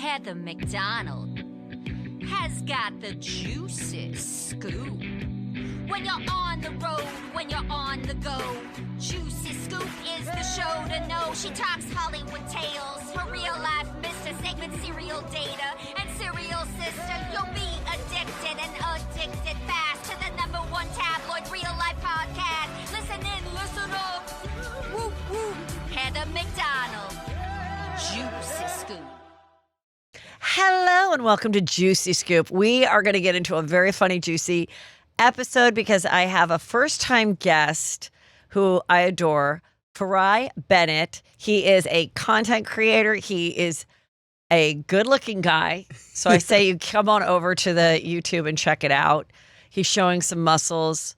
Heather McDonald has got the juiciest scoop. When you're on the road, when you're on the go, Juicy Scoop is the show to know. She talks Hollywood tales, her real life Mr. Segment serial data and serial sister. You'll be addicted and addicted fast to the #1 tabloid real life podcast. Listen in, listen up. Woo woo. Heather McDonald, Juicy Scoop. Hello and welcome to Juicy Scoop. We are going to get into a very funny, juicy episode because I have a first-time guest who I adore, Farai Bennett. He is a content creator. He is a good-looking guy. So I say you come on over to the YouTube and check it out. He's showing some muscles.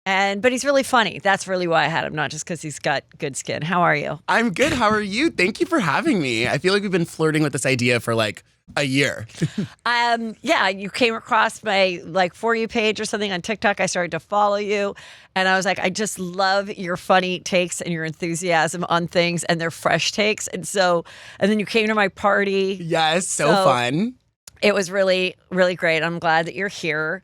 But he's really funny. That's really why I had him, not just because he's got good skin. How are you? I'm good. How are you? Thank you for having me. I feel like we've been flirting with this idea for like a year. Yeah, you came across my For You page or something on TikTok. I started to follow you. And I was like, I just love your funny takes and your enthusiasm on things and their fresh takes. And then you came to my party. Yes, so fun. It was really, really great. I'm glad that you're here.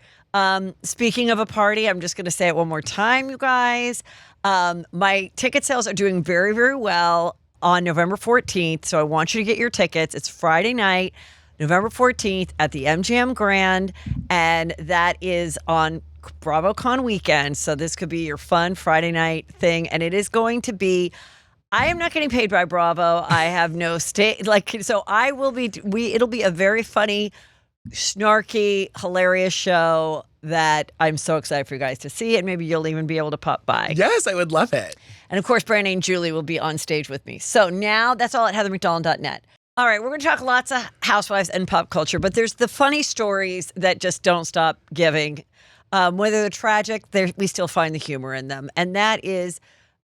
Speaking of a party, I'm just going to say it one more time, you guys. My ticket sales are doing very, very well on November 14th. So I want you to get your tickets. It's Friday night, November 14th at the MGM Grand. And that is on BravoCon weekend. So this could be your fun Friday night thing. And it is going to be, I am not getting paid by Bravo. I have no so I will be, it'll be a very funny, snarky, hilarious show that I'm so excited for you guys to see, and maybe you'll even be able to pop by. Yes, I would love it. And of course, Brittany and Julie will be on stage with me. So now that's all at heathermcdonald.net. All right, we're going to talk lots of housewives and pop culture, but there's the funny stories that just don't stop giving. Whether they're tragic, we still find the humor in them. And that is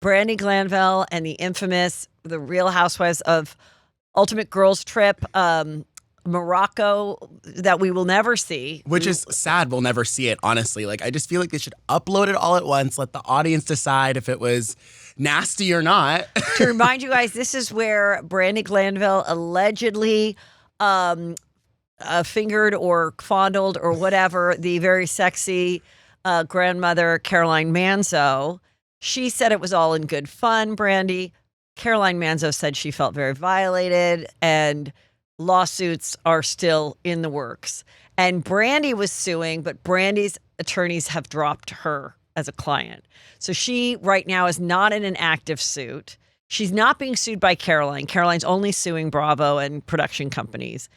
Brandi Glanville and the infamous, the Real Housewives of Ultimate Girls Trip, Morocco, that we will never see. Which is sad, we'll never see it, honestly. I just feel like they should upload it all at once, let the audience decide if it was nasty or not. To remind you guys, this is where Brandi Glanville allegedly fingered or fondled or whatever the very sexy grandmother, Caroline Manzo. She said it was all in good fun, Brandi. Caroline Manzo said she felt very violated, and lawsuits are still in the works. And Brandi was suing, but Brandi's attorneys have dropped her as a client. So she right now is not in an active suit. She's not being sued by Caroline. Caroline's only suing Bravo and production companies.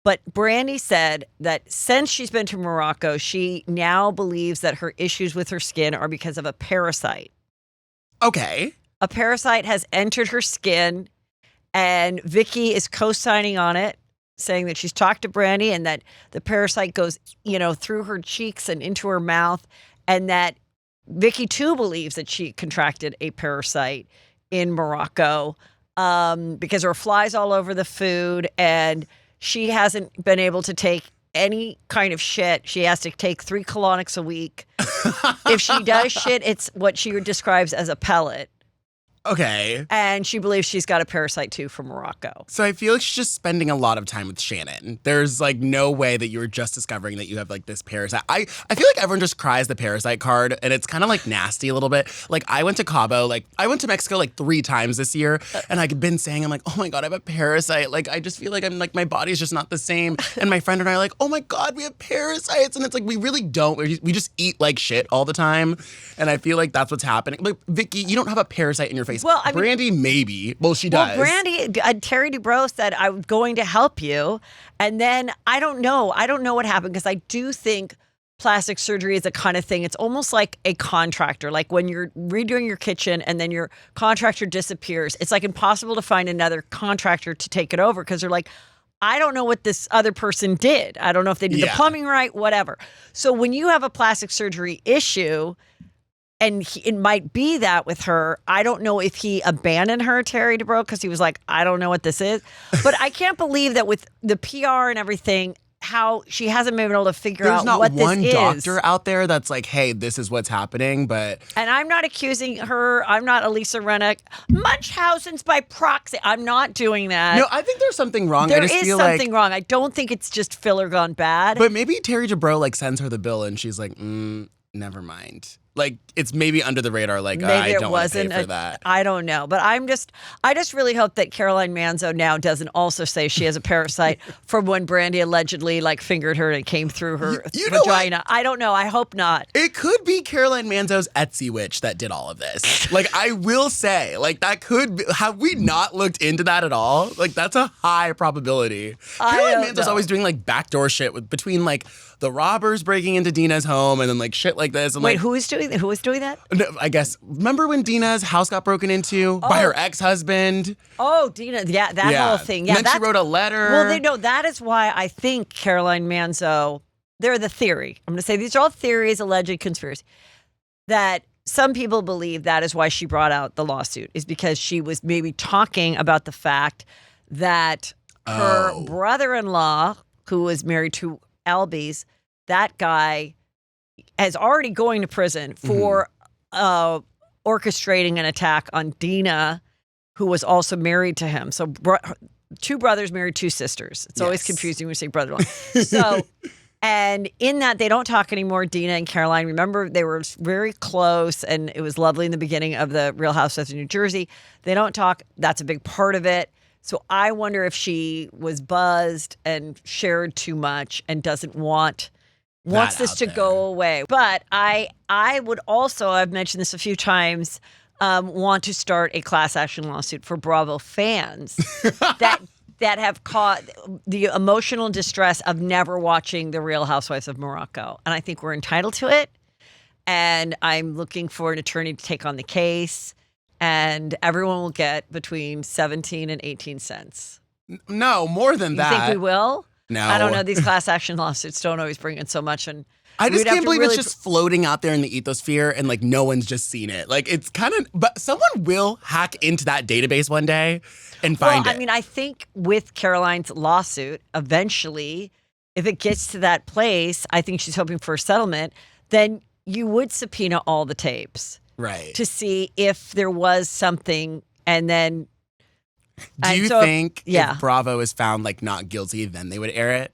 But Brandi said that since she's been to Morocco, she now believes that her issues with her skin are because of a parasite. Okay. A parasite has entered her skin. And Vicky is co-signing on it, saying that she's talked to Brandi and that the parasite goes, through her cheeks and into her mouth, and that Vicky too believes that she contracted a parasite in Morocco because there are flies all over the food, and she hasn't been able to take any kind of shit. She has to take 3 colonics a week. If she does shit, it's what she describes as a pellet. Okay. And she believes she's got a parasite too from Morocco. So I feel like she's just spending a lot of time with Shannon. There's no way that you were just discovering that you have this parasite. I feel like everyone just cries the parasite card, and it's kind of nasty a little bit. I went to Cabo, I went to Mexico 3 times this year, and I've been saying, I'm oh my God, I have a parasite. I just feel like I'm my body's just not the same. And my friend and I are oh my God, we have parasites. And it's we really don't. We just eat shit all the time. And I feel like that's what's happening. Vicky, you don't have a parasite in your face. Well, Brandi, maybe. Well, she does. Well, Brandi, Terry Dubrow said, I was going to help you. And then I don't know. I don't know what happened, because I do think plastic surgery is a kind of thing. It's almost like a contractor. When you're redoing your kitchen and then your contractor disappears, it's impossible to find another contractor to take it over, because they're I don't know what this other person did. I don't know if they did the plumbing right, whatever. So when you have a plastic surgery issue, and it might be that with her, I don't know if he abandoned her, Terry Dubrow, because he was I don't know what this is. But I can't believe that with the PR and everything, how she hasn't been able to figure There's out not what one this doctor is. out there that's like, hey, this is what's happening, but And I'm not accusing her. I'm not Elisa Rennick. Munchausen's by proxy. I'm not doing that. no, I think there's something wrong. There I just is feel something like, wrong. I don't think it's just filler gone bad. but maybe Terry Jabro like sends her the bill and she's like, never mind. Like it's maybe under the radar. Like Maybe I it don't want to pay wasn't for that. I don't know, but I just really hope that Caroline Manzo now doesn't also say she has a parasite from when Brandy allegedly like fingered her and it came through her You know vagina. What? I don't know. I hope not. It could be Caroline Manzo's Etsy witch that did all of this. Like I will say, like that could be, have we not looked into that at all? Like that's a high probability. Caroline Manzo's always doing like backdoor shit between like the robbers breaking into Dina's home and then like shit like this. And, Wait, like, who is doing that? No, I guess. Remember when Dina's house got broken into by her ex-husband? Oh, Dina, yeah, that whole thing. Yeah, and then she wrote a letter. Well, that is why I think Caroline Manzo, they're the theory. I'm going to say these are all theories, alleged conspiracy, that some people believe that is why she brought out the lawsuit, is because she was maybe talking about the fact that her brother-in-law, who was married to Albies, that guy is already going to prison for orchestrating an attack on Dina, who was also married to him. So two brothers married two sisters. It's always confusing when you say brother-in-law. So, and in that, they don't talk anymore, Dina and Caroline. Remember, they were very close, and it was lovely in the beginning of the Real Housewives of New Jersey. They don't talk. That's a big part of it. So I wonder if she was buzzed and shared too much and doesn't wants this to go away. But I would also, I've mentioned this a few times, want to start a class action lawsuit for Bravo fans that have caught the emotional distress of never watching The Real Housewives of Morocco. And I think we're entitled to it. And I'm looking for an attorney to take on the case. And everyone will get between 17 and 18 cents. No, more than that. You think we will? No. I don't know. These class action lawsuits don't always bring in so much. And I just can't believe really it's just floating out there in the ethosphere and like no one's just seen it. Like it's kind of, but someone will hack into that database one day and find it. I mean, I think with Caroline's lawsuit, eventually, if it gets to that place, I think she's hoping for a settlement, then you would subpoena all the tapes. Right. To see if there was something, and then. Do you think if Bravo is found like not guilty, then they would air it?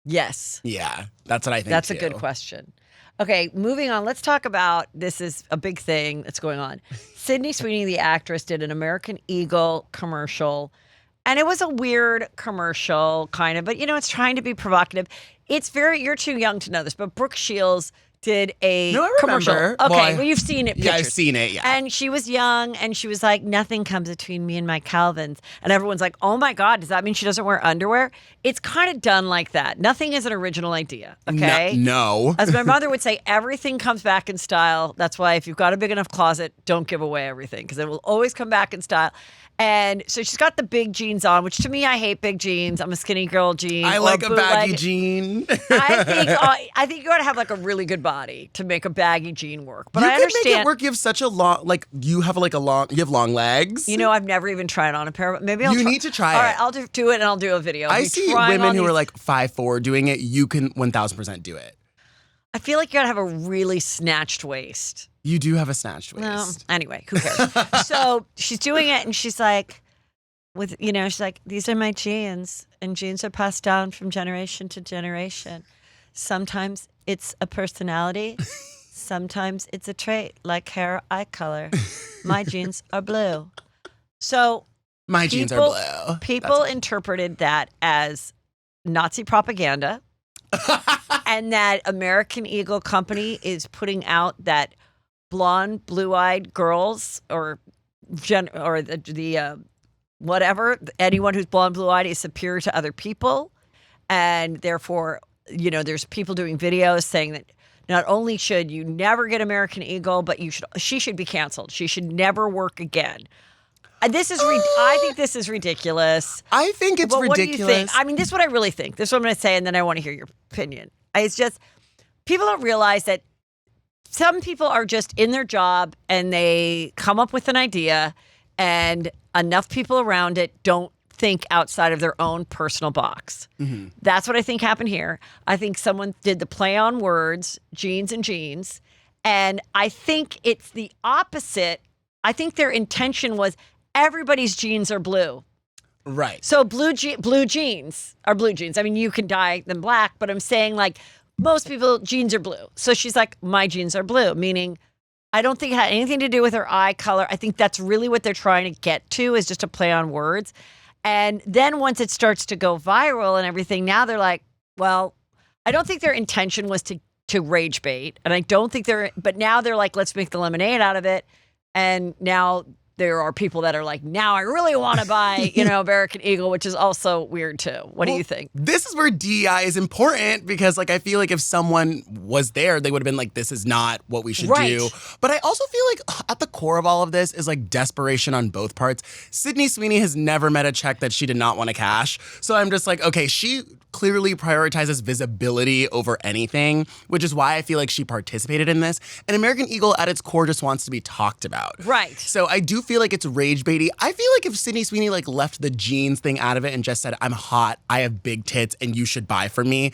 Yes. Yeah, that's what I think. That's too. a good question. Okay, moving on. Let's talk about, this is a big thing that's going on. Sydney Sweeney, the actress, did an American Eagle commercial, and it was a weird commercial, kind of, but you know, it's trying to be provocative. It's you're too young to know this, but Brooke Shields did a commercial. Remember. Okay, well, you've seen it. Yeah, pictures. I've seen it, yeah. And she was young, and she was like, nothing comes between me and my Calvins. And everyone's like, oh my God, does that mean she doesn't wear underwear? It's kind of done like that. Nothing is an original idea, okay? No. As my mother would say, everything comes back in style. That's why if you've got a big enough closet, don't give away everything, because it will always come back in style. And so she's got the big jeans on, which to me, I hate big jeans. I'm a skinny girl jean. I like a baggy jean. I think you got to have like a really good body to make a baggy jean work. But you I understand. Make it work. You have such a long, like you have long legs. You know, I've never even tried on a pair of. Maybe you need to try it. All right, I'll do it and I'll do a video. I see women who are like 5'4" doing it. You can 1000% do it. I feel like you gotta have a really snatched waist. You do have a snatched waist. Well, anyway, who cares? So she's doing it, and she's like, she's like, these are my jeans, and jeans are passed down from generation to generation. Sometimes it's a personality, sometimes it's a trait, like hair, eye color. My jeans are blue. So my jeans are blue. People interpreted that as Nazi propaganda. And that American Eagle company is putting out that blonde, blue-eyed girls or the whatever, anyone who's blonde, blue-eyed is superior to other people. And therefore, there's people doing videos saying that not only should you never get American Eagle, but she should be canceled. She should never work again. I think this is ridiculous. I think it's ridiculous. What do you think? I mean, this is what I really think. This is what I'm going to say, and then I want to hear your opinion. It's just, people don't realize that some people are just in their job and they come up with an idea and enough people around it don't think outside of their own personal box. That's what I think happened here. I think someone did the play on words, jeans and jeans. And I think it's the opposite. I think their intention was everybody's jeans are blue. Right. So blue jeans are blue jeans. I mean, you can dye them black, but I'm saying like most people, jeans are blue. So she's like, my jeans are blue, meaning I don't think it had anything to do with her eye color. I think that's really what they're trying to get to, is just to play on words. And then once it starts to go viral and everything, now they're like, well, I don't think their intention was to rage bait. And I don't think but now they're like, let's make the lemonade out of it. And now there are people that are like, now I really want to buy, American Eagle, which is also weird too. What do you think? This is where DEI is important, because like I feel like if someone was there, they would have been like, this is not what we should do. But I also feel like at the core of all of this is like desperation on both parts. Sydney Sweeney has never met a check that she did not want to cash. So I'm just like, okay, she clearly prioritizes visibility over anything, which is why I feel like she participated in this. And American Eagle at its core just wants to be talked about. Right. So I do feel like it's rage baity. I feel like if Sydney Sweeney like left the jeans thing out of it and just said, I'm hot, I have big tits, and you should buy from me,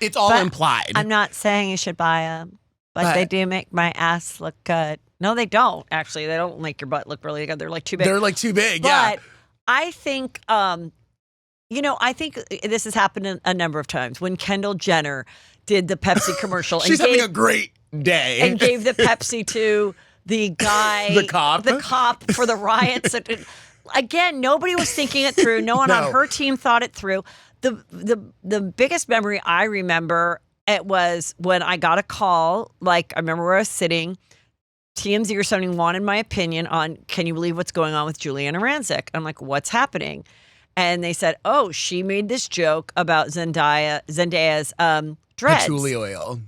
it's all implied. I'm not saying you should buy them, but they do make my ass look good. No, they don't, actually. They don't make your butt look really good. They're like too big. They're like too big, yeah. But I think, I think this has happened a number of times. When Kendall Jenner did the Pepsi commercial. She's having a great day. And gave the Pepsi to the guy. The cop for the riots. Again, nobody was thinking it through. No one on her team thought it through. The biggest memory I remember, it was when I got a call. Like, I remember where I was sitting. TMZ or something wanted my opinion on, can you believe what's going on with Juliana Rancic? I'm like, what's happening? And they said, oh, she made this joke about Zendaya's dreads. Patchouli oil.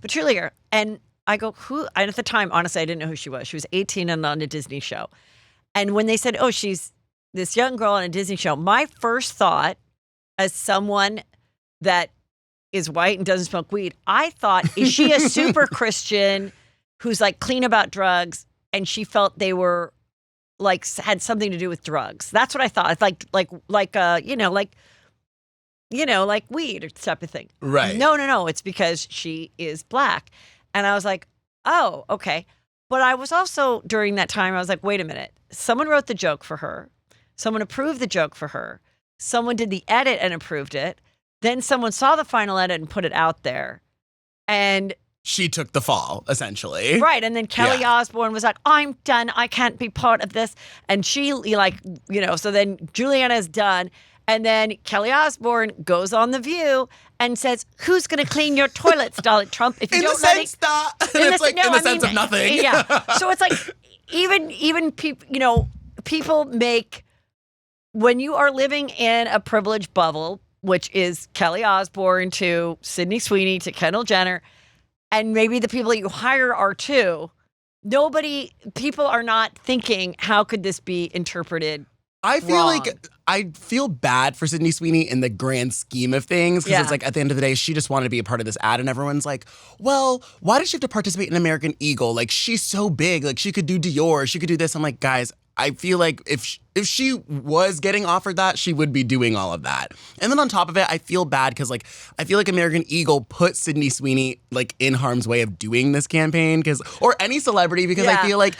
And I go, who? And at the time, honestly, I didn't know who she was. She was 18 and on a Disney show. And when they said, oh, she's this young girl on a Disney show, my first thought, as someone that is white and doesn't smoke weed, I thought, is she a super Christian who's like clean about drugs, and she felt they were like had something to do with drugs? That's what I thought. It's like weed or type of thing. Right. No. It's because she is black. And I was like, oh, okay. But I was also, during that time, I was like, wait a minute. Someone wrote the joke for her. Someone approved the joke for her. Someone did the edit and approved it. Then someone saw the final edit and put it out there. And she took the fall, essentially. Right. And then Kelly Osbourne was like, I'm done. I can't be part of this. And she so then Juliana's done. And then Kelly Osbourne goes on The View and says, who's going to clean your toilets, Donald Trump? If you in don't the sense that, it's like in the sense of nothing. Yeah. So it's like, even people, people make, when you are living in a privileged bubble, which is Kelly Osbourne to Sydney Sweeney to Kendall Jenner, and maybe the people that you hire are too, people are not thinking, how could this be interpreted I feel wrong? like I feel bad for Sydney Sweeney in the grand scheme of things, because it's like at the end of the day, she just wanted to be a part of this ad, and everyone's like, well, why does she have to participate in American Eagle? Like, she's so big. Like, she could do Dior. She could do this. I'm like, guys, I feel like if she was getting offered that, she would be doing all of that. And then on top of it, I feel bad because like I feel like American Eagle put Sydney Sweeney like in harm's way of doing this campaign, or any celebrity, because I feel like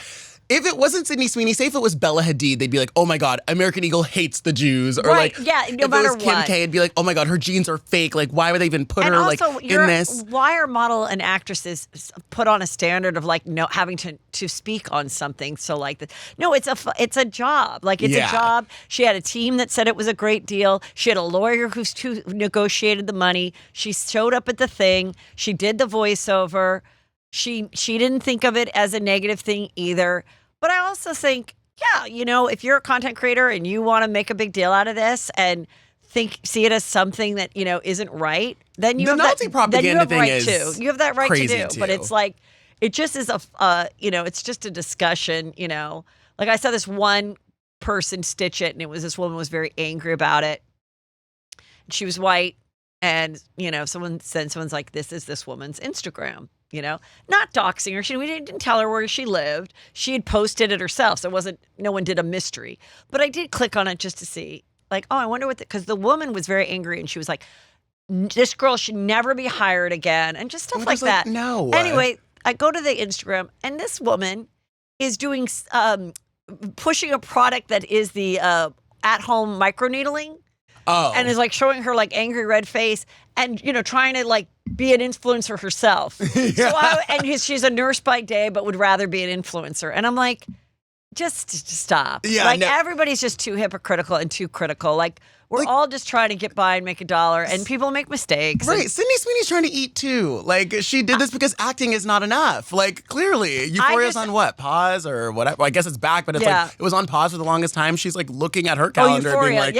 if it wasn't Sydney Sweeney, say if it was Bella Hadid, they'd be like, oh my God, American Eagle hates the Jews. Or like, no if it matter was Kim what. K, it'd be like, oh my God, her jeans are fake. Like, why would they even put her also, like in this? Why are model and actresses put on a standard of like having to speak on something? So like that? No, it's a job. Like it's a job. She had a team that said it was a great deal. She had a lawyer who negotiated the money. She showed up at the thing. She did the voiceover. She didn't think of it as a negative thing either. But I also think, if you're a content creator and you want to make a big deal out of this and see it as something that, isn't right, then you have Nazi propaganda thing right is too. You have that right to do. too. But it's like, it just is it's just a discussion, Like I saw this one person stitch it, and it was this woman was very angry about it. She was white, and, someone's like, this is this woman's Instagram. Not doxing her. We didn't tell her where she lived. She had posted it herself, so no one did a mystery. But I did click on it just to see. like, oh, I wonder what, because the woman was very angry and she was like, this girl should never be hired again, and just stuff like that. No. Anyway, I go to the Instagram, and this woman is doing, pushing a product that is the at-home microneedling. Oh. And is like showing her like angry red face and, trying to like be an influencer herself. Yeah. She's a nurse by day, but would rather be an influencer. And I'm like, just stop. Yeah, like everybody's just too hypocritical and too critical. Like we're all just trying to get by and make $1, and people make mistakes. Right. Sydney Sweeney's trying to eat too. Like she did this because acting is not enough. Like clearly, Euphoria's on what? Pause or whatever. Well, I guess it's back, but it's like it was on pause for the longest time. She's like looking at her calendar, being like,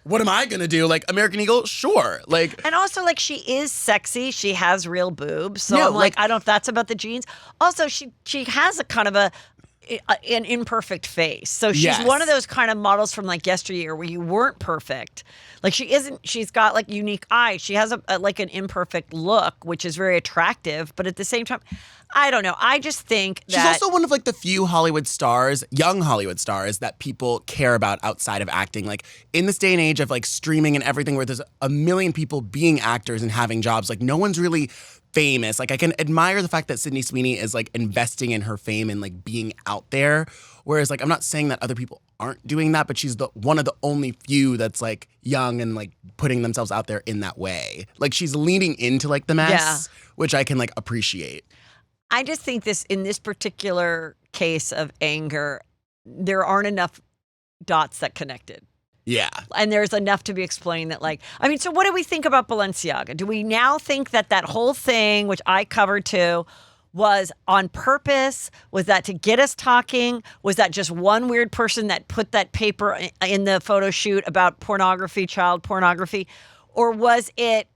what am I gonna do? Like American Eagle, sure. Like, and also like she is sexy. She has real boobs. So I'm like, I don't know if that's about the genes. Also, she has a kind of an imperfect face. So she's one of those kind of models from like yesteryear where you weren't perfect. Like she's got like unique eyes. She has like an imperfect look, which is very attractive. But at the same time, I don't know. I just think that she's also one of like the few Hollywood stars, young Hollywood stars, that people care about outside of acting. Like in this day and age of like streaming and everything where there's a million people being actors and having jobs, like no one's really famous. Like I can admire the fact that Sydney Sweeney is like investing in her fame and like being out there. Whereas like I'm not saying that other people aren't doing that, but she's one of the only few that's like young and like putting themselves out there in that way. Like she's leaning into like the mess, which I can like appreciate. I just think in this particular case of anger, there aren't enough dots that connected. Yeah. And there's enough to be explained that so what do we think about Balenciaga? Do we now think that whole thing, which I covered too, was on purpose? Was that to get us talking? Was that just one weird person that put that paper in the photo shoot about pornography, child pornography? Or was it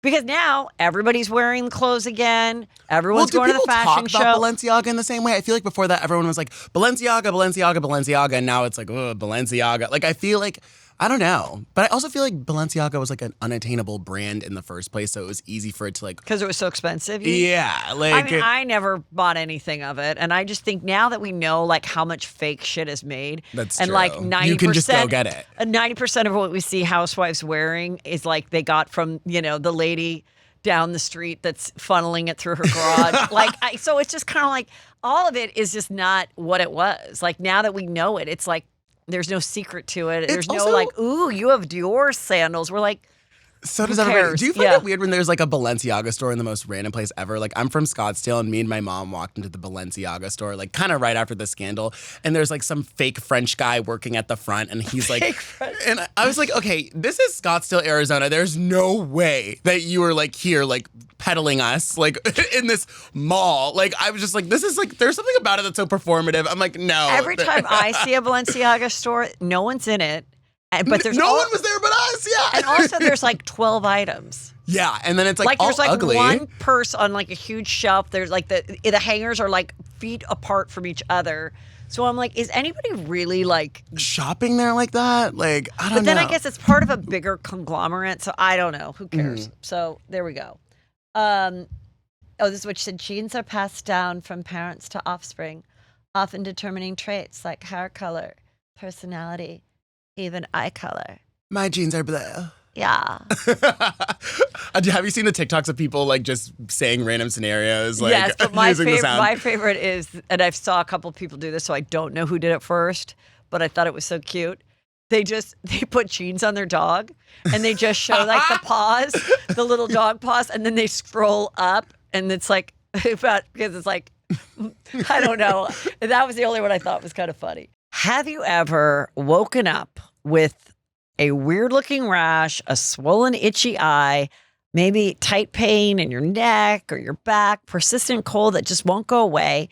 because now everybody's wearing clothes again. Everyone's going to the fashion show. Do people talk about Balenciaga in the same way? I feel like before that, everyone was like, Balenciaga, Balenciaga, Balenciaga. And now it's like, oh, Balenciaga. Like, I feel like, I don't know. But I also feel like Balenciaga was like an unattainable brand in the first place. So it was easy for it to like. Because it was so expensive? Yeah. Like, I mean, I never bought anything of it. And I just think now that we know like how much fake shit is made. That's and true. Like 90%. You can just go get it. 90% of what we see housewives wearing is like they got from, the lady down the street that's funneling it through her garage. So it's just kind of like all of it is just not what it was. Like now that we know it, it's like there's no secret to it. There's no like, ooh, you have Dior sandals. We're like, so does everybody. Do you find it weird when there's like a Balenciaga store in the most random place ever? Like I'm from Scottsdale and me and my mom walked into the Balenciaga store like kind of right after the scandal, and there's like some fake French guy working at the front, and he's like, and I was like, okay, this is Scottsdale, Arizona. There's no way that you were like here like peddling us like in this mall. Like I was just like, this is like there's something about it that's so performative. I'm like, no. Every time I see a Balenciaga store, no one's in it. But there's no one was there but us, yeah. And also there's like 12 items. Yeah, and then it's like all there's like ugly. One purse on like a huge shelf. There's like the hangers are like feet apart from each other. So I'm like, is anybody really like shopping there like that? Like, I don't know. But then I guess it's part of a bigger conglomerate, so I don't know. Who cares? So there we go. This is what she said. Genes are passed down from parents to offspring, often determining traits like hair color, personality, even eye color. My genes are blue. Yeah. Have you seen the TikToks of people like just saying random scenarios? Like, yes, but my using the sound? My favorite is, and I saw a couple of people do this, so I don't know who did it first, but I thought it was so cute. They put jeans on their dog, and they just show like the paws, the little dog paws, and then they scroll up, and it's like because it's like I don't know. That was the only one I thought was kind of funny. Have you ever woken up with a weird-looking rash, a swollen, itchy eye, maybe tight pain in your neck or your back, persistent cold that just won't go away,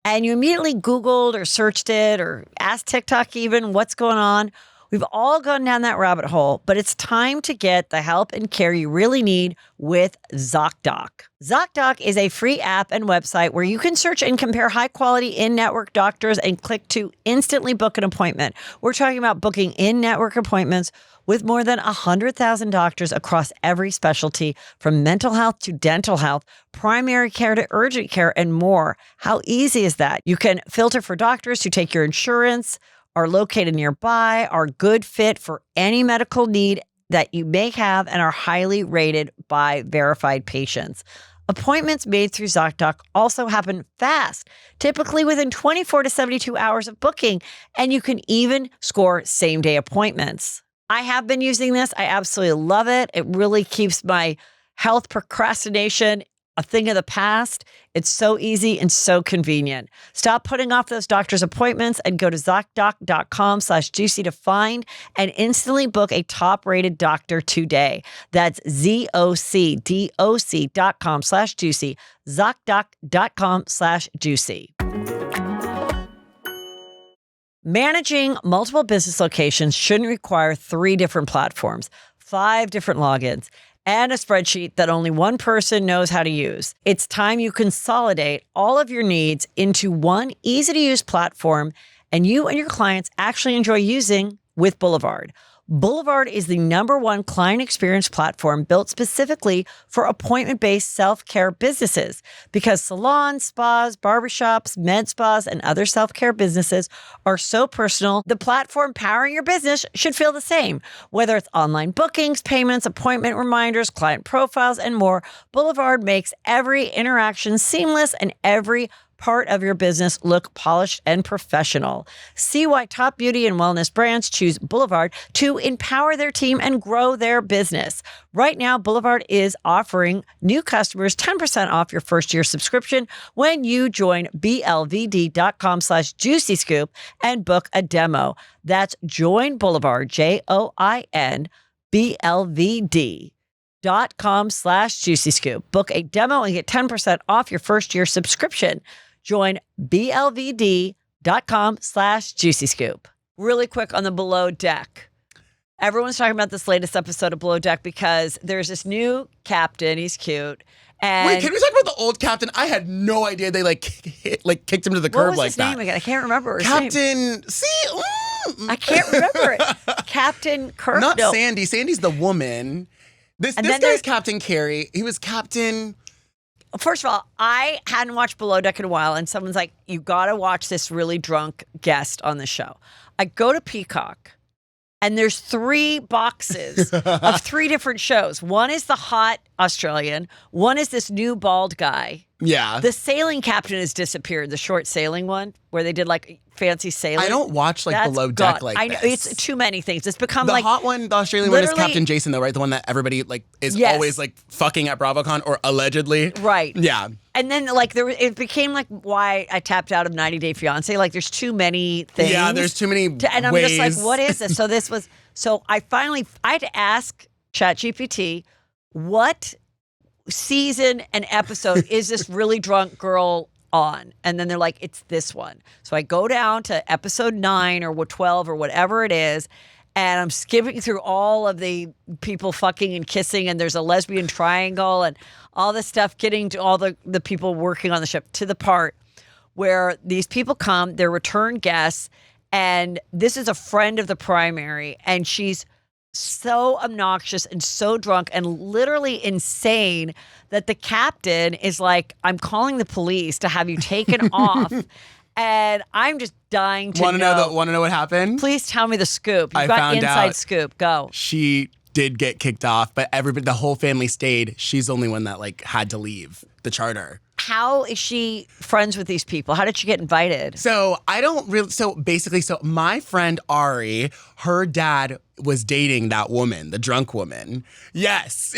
and you immediately Googled or searched it or asked TikTok even what's going on? We've all gone down that rabbit hole, but it's time to get the help and care you really need with ZocDoc. ZocDoc is a free app and website where you can search and compare high-quality in-network doctors and click to instantly book an appointment. We're talking about booking in-network appointments with more than 100,000 doctors across every specialty, from mental health to dental health, primary care to urgent care, and more. How easy is that? You can filter for doctors who take your insurance, are located nearby, are a good fit for any medical need that you may have, and are highly rated by verified patients. Appointments made through ZocDoc also happen fast, typically within 24 to 72 hours of booking, and you can even score same-day appointments. I have been using this. I absolutely love it. It really keeps my health procrastination a thing of the past. It's so easy and so convenient. Stop putting off those doctor's appointments and go to ZocDoc.com/juicy to find and instantly book a top-rated doctor today. That's ZocDoc.com/juicy, ZocDoc.com/juicy. Managing multiple business locations shouldn't require 3 different platforms, 5 different logins, and a spreadsheet that only one person knows how to use. It's time you consolidate all of your needs into one easy-to-use platform, and you and your clients actually enjoy using with Boulevard. Boulevard is the #1 client experience platform built specifically for appointment-based self-care businesses, because salons, spas, barbershops, med spas, and other self-care businesses are so personal. The platform powering your business should feel the same. Whether it's online bookings, payments, appointment reminders, client profiles, and more, Boulevard makes every interaction seamless and every part of your business look polished and professional. See why top beauty and wellness brands choose Boulevard to empower their team and grow their business. Right now, Boulevard is offering new customers 10% off your first year subscription when you join blvd.com/juicyscoop and book a demo. That's Join Boulevard, JOINBLVD.com/juicyscoop. Book a demo and get 10% off your first year subscription. Join blvd.com/juicyscoop. Really quick on the Below Deck. Everyone's talking about this latest episode of Below Deck because there's this new captain. He's cute. And wait, can we talk about the old captain? I had no idea they kicked him to the curb like that. What was his name again? I can't remember his Captain, name. see? I can't remember it. Captain Kirk. Not Sandy. Sandy's the woman. This guy's Captain Carey. He was Captain... First of all, I hadn't watched Below Deck in a while, and someone's like, you got to watch this really drunk guest on the show. I go to Peacock, and there's 3 boxes of 3 different shows. One is the hot Australian. One is this new bald guy. Yeah. The sailing captain has disappeared, the short sailing one, where they did like fancy sailing. I don't watch Below Deck like I know, this. it's too many things. It's become the like... hot one, the Australian one is Captain Jason though, right? The one that everybody is always fucking at BravoCon or allegedly. Right. Yeah. And then it became like why I tapped out of 90 Day Fiancé. Like there's too many things. Yeah, there's too many and I'm ways. just like, what is this? So I had to ask ChatGPT, what season and episode is this really drunk girl on? And then they're like, it's this one. So I go down to episode 9 or 12 or whatever it is, and I'm skipping through all of the people fucking and kissing, and there's a lesbian triangle and all this stuff, getting to all the people working on the ship, to the part where these people come, they're return guests, and this is a friend of the primary, and she's so obnoxious and so drunk and literally insane that the captain is like, I'm calling the police to have you taken off. And I'm just dying to know. Want to know what happened? Please tell me the scoop. You've got inside scoop. Go. She did get kicked off, but the whole family stayed. She's the only one that had to leave the charter. How is she friends with these people? How did she get invited? So my friend Ari, her dad was dating that woman, the drunk woman. Yes.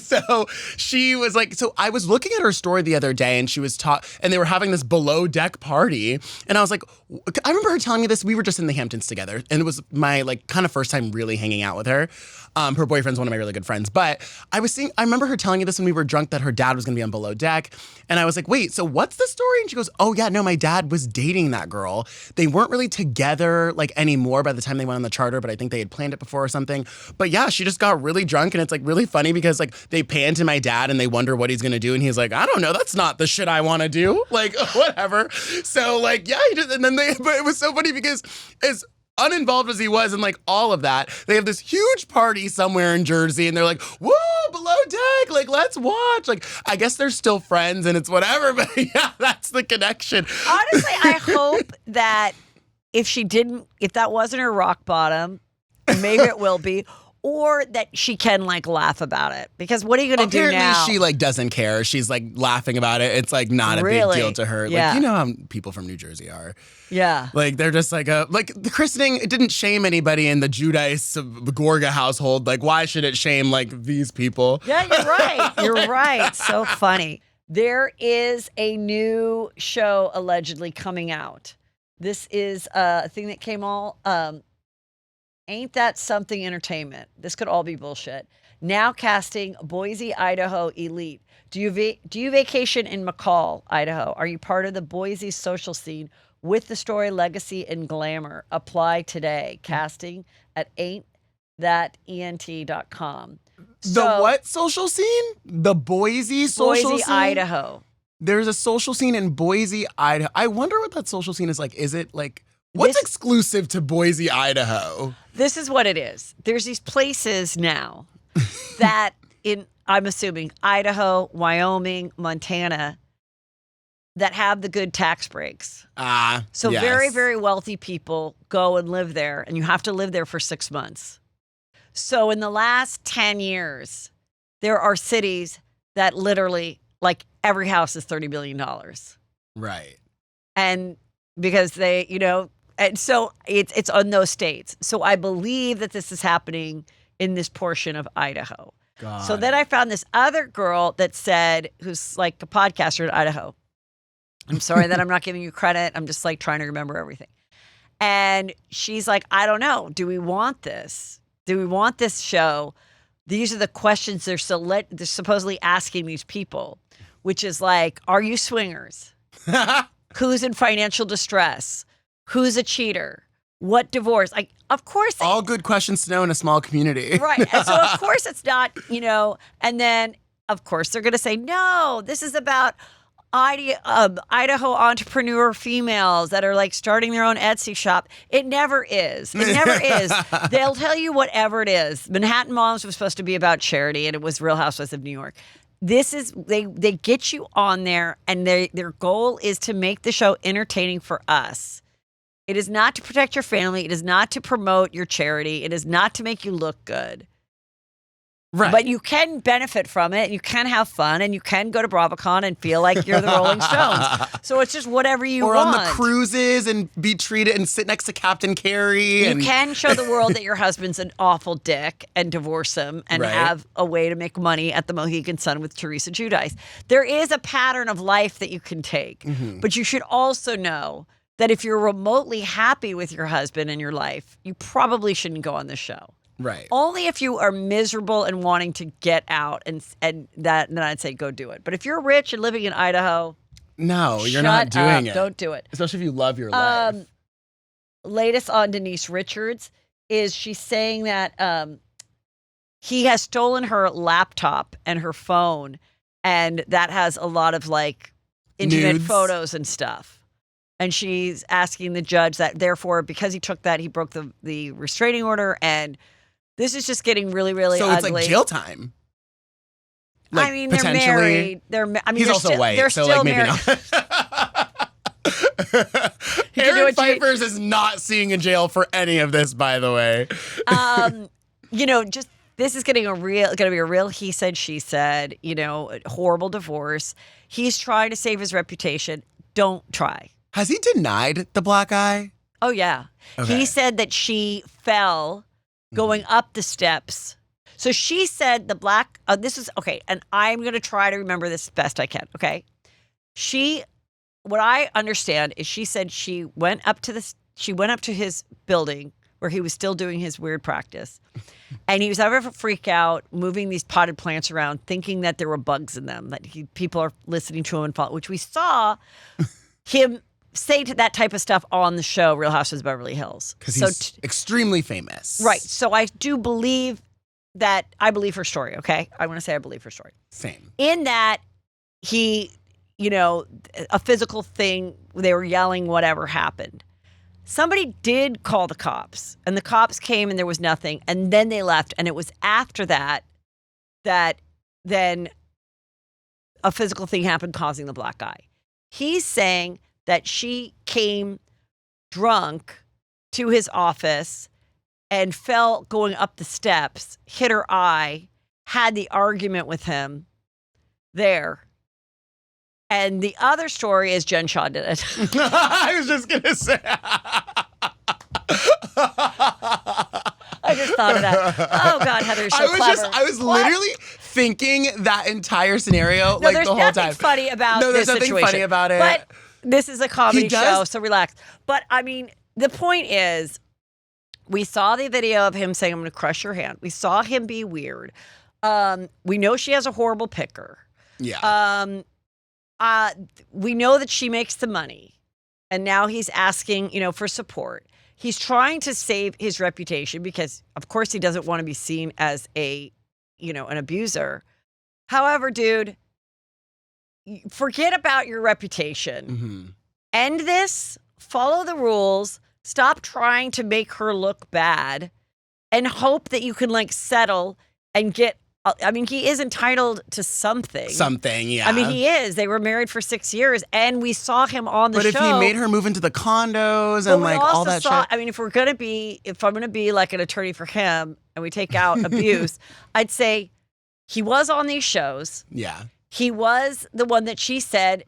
So she was like, so I was looking at her story the other day and she was and they were having this Below Deck party. And I was like, I remember her telling me this. We were just in the Hamptons together. And it was my kind of first time really hanging out with her. Her boyfriend's one of my really good friends. But I remember her telling me this when we were drunk, that her dad was going to be on Below Deck. And I was like, wait, so what's the story? And she goes, oh yeah, no, my dad was dating that girl. They weren't really together anymore by the time they went on the charter, but I think they had planned it before or something. But yeah, she just got really drunk, and it's really funny because they pan to my dad and they wonder what he's gonna do, and he's like, I don't know, that's not the shit I want to do. Whatever. So yeah, he just, and then but it was so funny because as uninvolved as he was in all of that, they have this huge party somewhere in Jersey, and they're like, whoa, Below Deck, let's watch. I guess they're still friends and it's whatever, but yeah, that's the connection. Honestly, I hope that if that wasn't her rock bottom, maybe it will be. Or that she can like laugh about it. Because what are you going to do now? Apparently she like doesn't care. She's like laughing about it. It's like not a big deal to her. Yeah. Like, you know how people from New Jersey are. Yeah. Like they're just like the christening, it didn't shame anybody in the Judice Gorga household. Like why should it shame like these people? Yeah, you're right. You're right. So funny. There is a new show allegedly coming out. This is a thing that came Ain't That Something Entertainment. This could all be bullshit. Now casting Boise, Idaho elite. Do you vacation in McCall, Idaho? Are you part of the Boise social scene with the story, legacy, and glamour? Apply today. Casting at ain'tthatent.com. The what social scene? The Boise social Boise, scene? Idaho. There's a social scene in Boise, Idaho. I wonder what that social scene is like. Is it like, what's exclusive to Boise, Idaho? This is what it is. There's these places now that I'm assuming, Idaho, Wyoming, Montana, that have the good tax breaks. So yes. very, very wealthy people go and live there, and you have to live there for 6 months. So in the last 10 years, there are cities that literally, like every house is $30 billion. Right. And because they, and so it's on those states. So I believe that this is happening in this portion of Idaho. So then I found this other girl that said, who's like a podcaster in Idaho. I'm sorry that I'm not giving you credit. I'm just like trying to remember everything. And she's like, I don't know. Do we want this? Do we want this show? These are the questions they're supposedly asking these people, which is like, are you swingers? Who's in financial distress? Who's a cheater? What divorce? Like, of course. All good questions to know in a small community. Right. And so, of course, it's not, and then, of course, they're going to say, no, this is about Idaho entrepreneur females that are like starting their own Etsy shop. It never is. It never is. They'll tell you whatever it is. Manhattan Moms was supposed to be about charity, and it was Real Housewives of New York. This is, they get you on there, and their goal is to make the show entertaining for us. It is not to protect your family. It is not to promote your charity. It is not to make you look good. Right. But you can benefit from it, and you can have fun, and you can go to BravoCon and feel like you're the Rolling Stones. So it's just whatever you want. Or on the cruises and be treated and sit next to Captain Carey. You can show the world that your husband's an awful dick and divorce him and have a way to make money at the Mohegan Sun with Teresa Giudice. There is a pattern of life that you can take, but you should also know that if you're remotely happy with your husband in your life, you probably shouldn't go on this show. Right. Only if you are miserable and wanting to get out, and then I'd say go do it. But if you're rich and living in Idaho, no, you're not doing it. Don't do it. Especially if you love your life. Latest on Denise Richards is she's saying that he has stolen her laptop and her phone, and that has a lot of like intimate photos and stuff. And she's asking the judge that, therefore, because he took that, he broke the restraining order, and this is just getting really, really ugly. So it's like jail time. Like, I mean, they're married. He's also white, they're so still like maybe married. not. Aaron Pfeiffer's is not seeing in jail for any of this, by the way. Just this is going to be a real he said, she said. Horrible divorce. He's trying to save his reputation. Don't try. Has he denied the black eye? Oh, yeah. Okay. He said that she fell going up the steps. So she said the black, this is, okay, and I'm going to try to remember this best I can, okay? What I understand is she said she went up to his building where he was still doing his weird practice. And he was having a freak out, moving these potted plants around, thinking that there were bugs in them, that people are listening to him and which we saw him say to that type of stuff on the show Real Housewives of Beverly Hills. Because he's extremely famous. Right. So I do believe that I believe her story, okay? I want to say I believe her story. Same. In that he, a physical thing, they were yelling, whatever happened. Somebody did call the cops, and the cops came and there was nothing, and then they left, and it was after that then a physical thing happened causing the black eye. He's saying that she came drunk to his office and fell going up the steps, hit her eye, had the argument with him there. And the other story is Jen Shaw did it. I was just going to say. I just thought of that. Oh, God, Heather's so clever. I was literally thinking that entire scenario the whole time. There's nothing funny about this there's nothing situation. funny about it. But this is a comedy show, so relax. But, I mean, the point is, we saw the video of him saying, I'm going to crush your hand. We saw him be weird. We know she has a horrible picker. Yeah. We know that she makes the money. And now he's asking, for support. He's trying to save his reputation because, of course, he doesn't want to be seen as an abuser. However, dude, forget about your reputation. Mm-hmm. End this, follow the rules, stop trying to make her look bad, and hope that you can, settle and get. I mean, he is entitled to something. Something, yeah. I mean, he is. They were married for 6 years, and we saw him on the show. But if he made her move into the condos and all that shit. I mean, if I'm going to be like an attorney for him and we take out abuse, I'd say he was on these shows. Yeah. He was the one that she said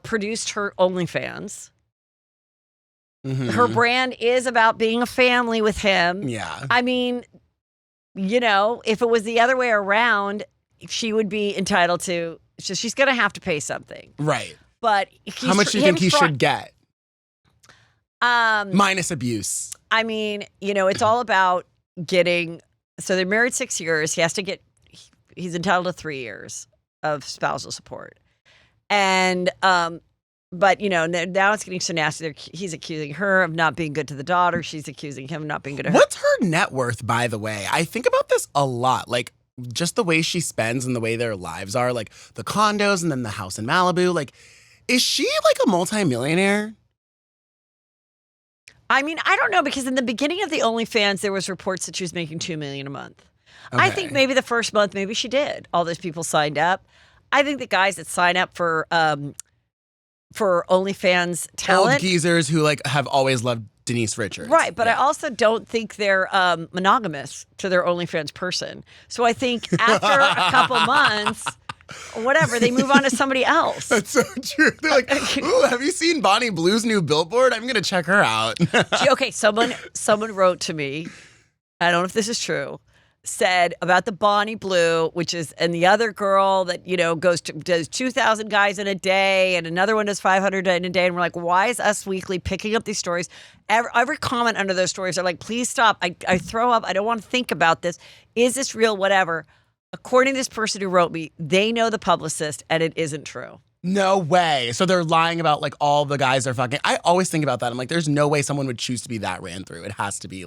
produced her OnlyFans. Mm-hmm. Her brand is about being a family with him. Yeah. I mean, if it was the other way around, she would be entitled to. So she's going to have to pay something, right? But how much do you think he should get? Minus abuse. I mean, it's all about getting. So they're married 6 years. He has to get. He's entitled to 3 years of spousal support, and but now it's getting so nasty. He's accusing her of not being good to the daughter. She's accusing him of not being good to her. What's her net worth, by the way? I think about this a lot. Just the way she spends and the way their lives are, the condos and then the house in Malibu. Is she a multimillionaire? I mean, I don't know, because in the beginning of the OnlyFans, there was reports that she was making $2 million a month. Okay. I think maybe the first month, maybe she did. All those people signed up. I think the guys that sign up for OnlyFans talent. Old geezers who have always loved Denise Richards. Right, but I also don't think they're monogamous to their OnlyFans person. So I think after a couple months, whatever, they move on to somebody else. That's so true. They're like, ooh, have you seen Bonnie Blue's new billboard? I'm going to check her out. Okay, someone wrote to me, I don't know if this is true, said about the Bonnie Blue, which is, and the other girl that, does 2,000 guys in a day, and another one does 500 in a day. And we're like, why is Us Weekly picking up these stories? Every comment under those stories are like, please stop. I throw up. I don't want to think about this. Is this real? Whatever. According to this person who wrote me, they know the publicist, and it isn't true. No way. So they're lying about all the guys they're fucking. I always think about that. I'm like, there's no way someone would choose to be that ran through. It has to be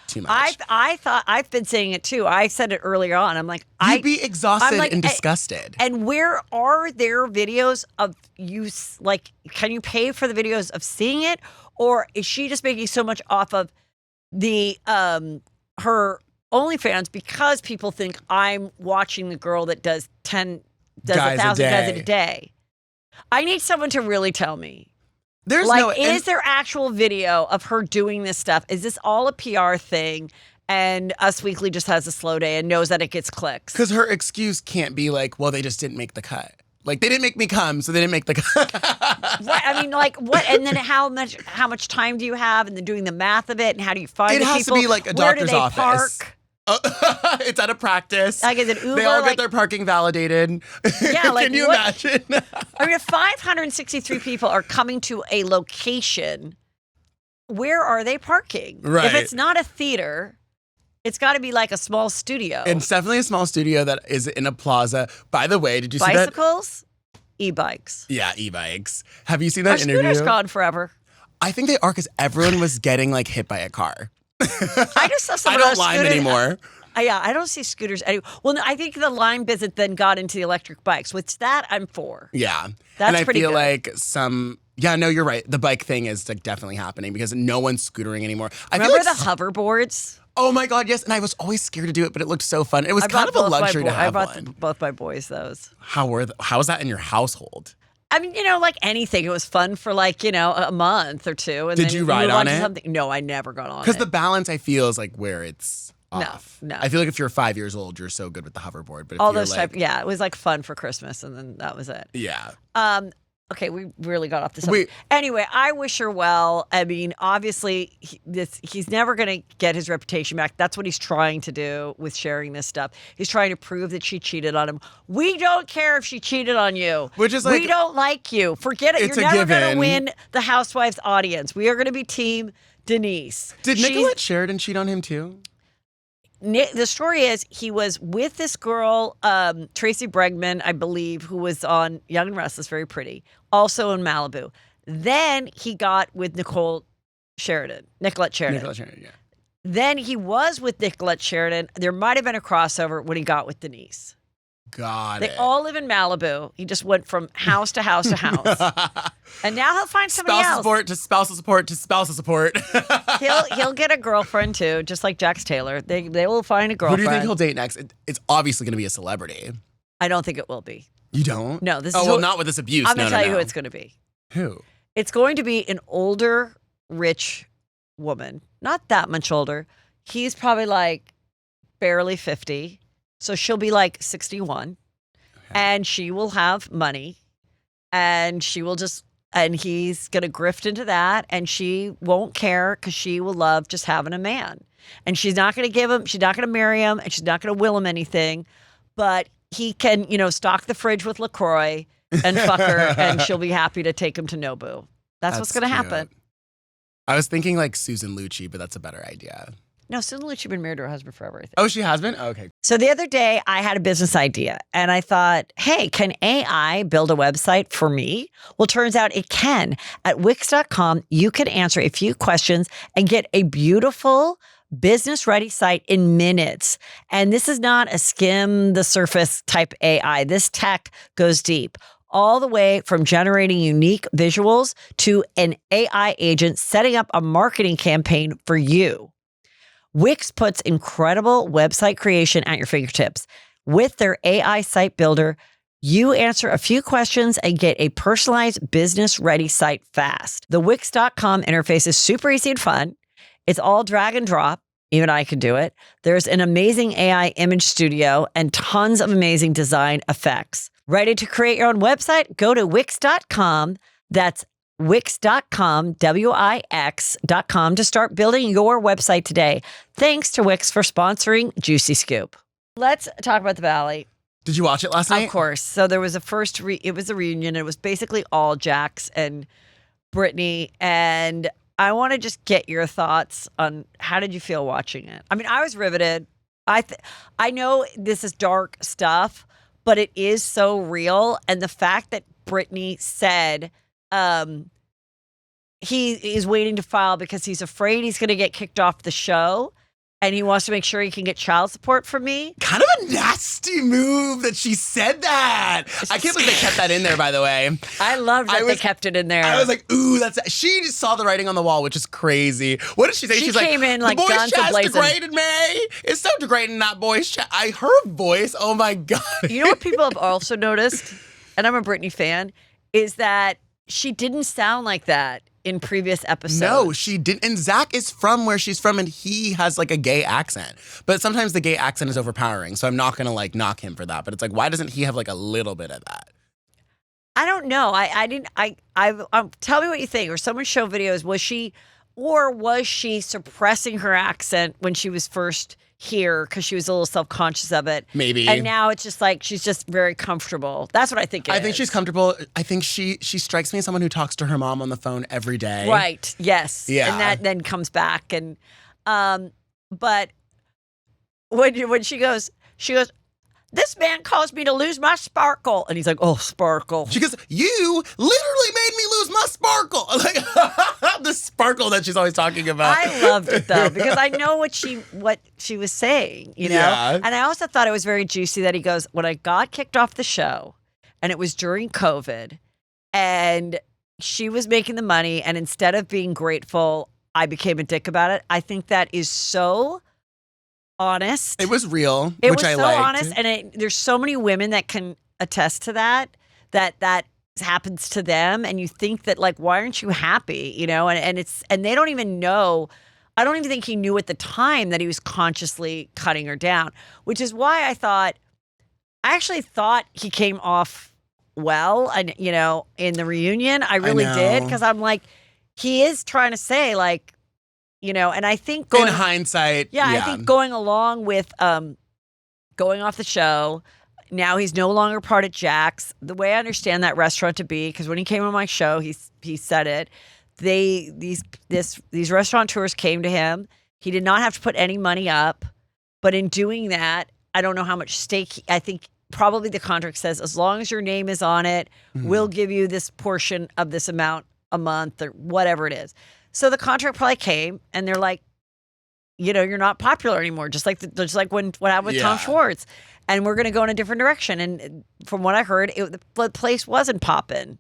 too much. I thought, I've been saying it too. I said it earlier on. I'm like, you'd be exhausted and disgusted. And where are there videos of you? Can you pay for the videos of seeing it, or is she just making so much off of the her OnlyFans because people think I'm watching the girl that does 1,000 guys in a day? I need someone to really tell me. There's is there actual video of her doing this stuff? Is this all a PR thing? And Us Weekly just has a slow day and knows that it gets clicks. Because her excuse can't be well, they just didn't make the cut. They didn't make me come, so they didn't make the cut. Right. I mean, what? And then how much time do you have? And then doing the math of it, and how do you find the people? It has to be a doctor's office. Park? It's at a practice. Is it Uber? They all get their parking validated. Yeah, can you imagine? I mean, if 563 people are coming to a location, where are they parking? Right. If it's not a theater, it's got to be a small studio. It's definitely a small studio that is in a plaza. By the way, did you see that? Bicycles? E-bikes. Yeah, e-bikes. Have you seen that interview? Scooters gone forever. I think they are because everyone was getting hit by a car. I just saw someone I don't lime anymore. Yeah, I don't see scooters anymore. Well, no, I think the Lime visit then got into the electric bikes, which that I'm for. Yeah. That's pretty good. And I feel yeah, no, you're right. The bike thing is definitely happening because no one's scootering anymore. Remember the hoverboards? Oh my God, yes. And I was always scared to do it, but it looked so fun. It was kind of a luxury to have one. I bought both my boys those. How was that in your household? I mean, like anything, it was fun for like, a month or two. And Did then you ride move on to it? something. No, I never got on it. Because the balance, I feel, is like where it's off. No. I feel like if you're 5 years old, you're so good with the hoverboard. But if all you're those type, yeah, it was like fun for Christmas, and then that was it. Yeah. Okay, we really got off the subject. Anyway, I wish her well. I mean, obviously, he's never going to get his reputation back. That's what he's trying to do with sharing this stuff. He's trying to prove that she cheated on him. We don't care if she cheated on you. Which is like, we don't like you. Forget it. It's You're a never going to given. win the Housewives audience. We are going to be Team Denise. Did Nicolette Sheridan cheat on him too? The story is he was with this girl, Tracy Bregman, I believe, who was on Young and Restless, very pretty, also in Malibu. Then he got with Nicolette Sheridan. Nicolette Sheridan, yeah. Then he was with Nicolette Sheridan. There might have been a crossover when he got with Denise. Got it. They all live in Malibu. He just went from house to house to house. And now he'll find somebody else. Support to spousal support to spousal support. He'll get a girlfriend too, just like Jax Taylor. They will find a girlfriend. Who do you think he'll date next? It's obviously going to be a celebrity. I don't think it will be. You don't? No. Not with this abuse. I'm going to tell you who it's going to be. Who? It's going to be an older, rich woman. Not that much older. He's probably like barely 50. So she'll be like 61. Okay. And she will have money. And he's going to grift into that. And she won't care because she will love just having a man. And she's not going to marry him. And she's not going to will him anything. But he can, stock the fridge with LaCroix and fuck her. And she'll be happy to take him to Nobu. That's what's going to happen. I was thinking like Susan Lucci, but that's a better idea. No, Susan Lucci been married to her husband forever, I think. Oh, she has been? Oh, okay. So the other day, I had a business idea, and I thought, hey, can AI build a website for me? Well, turns out it can. At Wix.com, you can answer a few questions and get a beautiful business-ready site in minutes. And this is not a skim the surface type AI. This tech goes deep, all the way from generating unique visuals to an AI agent setting up a marketing campaign for you. Wix puts incredible website creation at your fingertips. With their AI site builder, you answer a few questions and get a personalized business-ready site fast. The Wix.com interface is super easy and fun. It's all drag and drop. Even I can do it. There's an amazing AI image studio and tons of amazing design effects. Ready to create your own website? Go to Wix.com. That's Wix.com, Wix.com to start building your website today. Thanks to Wix for sponsoring Juicy Scoop. Let's talk about the Valley. Did you watch it last night? Of course. So there was it was a reunion. It was basically all Jax and Brittany. And I want to just get your thoughts on how did you feel watching it? I mean, I was riveted. I know this is dark stuff, but it is so real. And the fact that Brittany said, he is waiting to file because he's afraid he's going to get kicked off the show and he wants to make sure he can get child support from me. Kind of a nasty move that she said that. I can't believe they kept that in there, by the way. I loved that they kept it in there. I was like, ooh, she just saw the writing on the wall, which is crazy. What did she say? She came in like guns a-blazing. blazing. Degraded me. It's so degrading, that boy's chat. Her voice, oh my God. You know what people have also noticed, and I'm a Brittany fan, is that she didn't sound like that in previous episodes. No, she didn't. And Zach is from where she's from, and he has like a gay accent. But sometimes the gay accent is overpowering, so I'm not gonna like knock him for that. But it's like, why doesn't he have like a little bit of that? I don't know. Tell me what you think. Or someone show videos. Was she suppressing her accent when she was first here because she was a little self-conscious of it? Maybe. And now it's just like she's just very comfortable. That's what I think it is. I think she's comfortable. I think she strikes me as someone who talks to her mom on the phone every day. Right. Yes. Yeah. And that then comes back. And but when she goes, this man caused me to lose my sparkle. And he's like, oh, sparkle. She goes, you literally made me lose my sparkle. Like the sparkle that she's always talking about. I loved it though, because I know what she was saying, you know? Yeah. And I also thought it was very juicy that he goes, when I got kicked off the show and it was during COVID and she was making the money and instead of being grateful, I became a dick about it. I think that is so honest. It was real, it which was I so liked. honest, and there's so many women that can attest to that happens to them, and you think that like, why aren't you happy? You know, and they don't even know. I don't even think he knew at the time that he was consciously cutting her down, which is why I actually thought he came off well, and you know, in the reunion, I really did, because I'm like, he is trying to say like, you know, and I think in hindsight, I think going along with going off the show. Now he's no longer part of Jack's. The way I understand that restaurant to be, because when he came on my show, he said it. These restaurateurs came to him. He did not have to put any money up, but in doing that, I don't know how much stake. I think probably the contract says as long as your name is on it, we'll give you this portion of this amount a month or whatever it is. So the contract probably came, and they're like, you know, you're not popular anymore. Just like what happened with Tom Schwartz. And we're going to go in a different direction. And from what I heard, the place wasn't popping.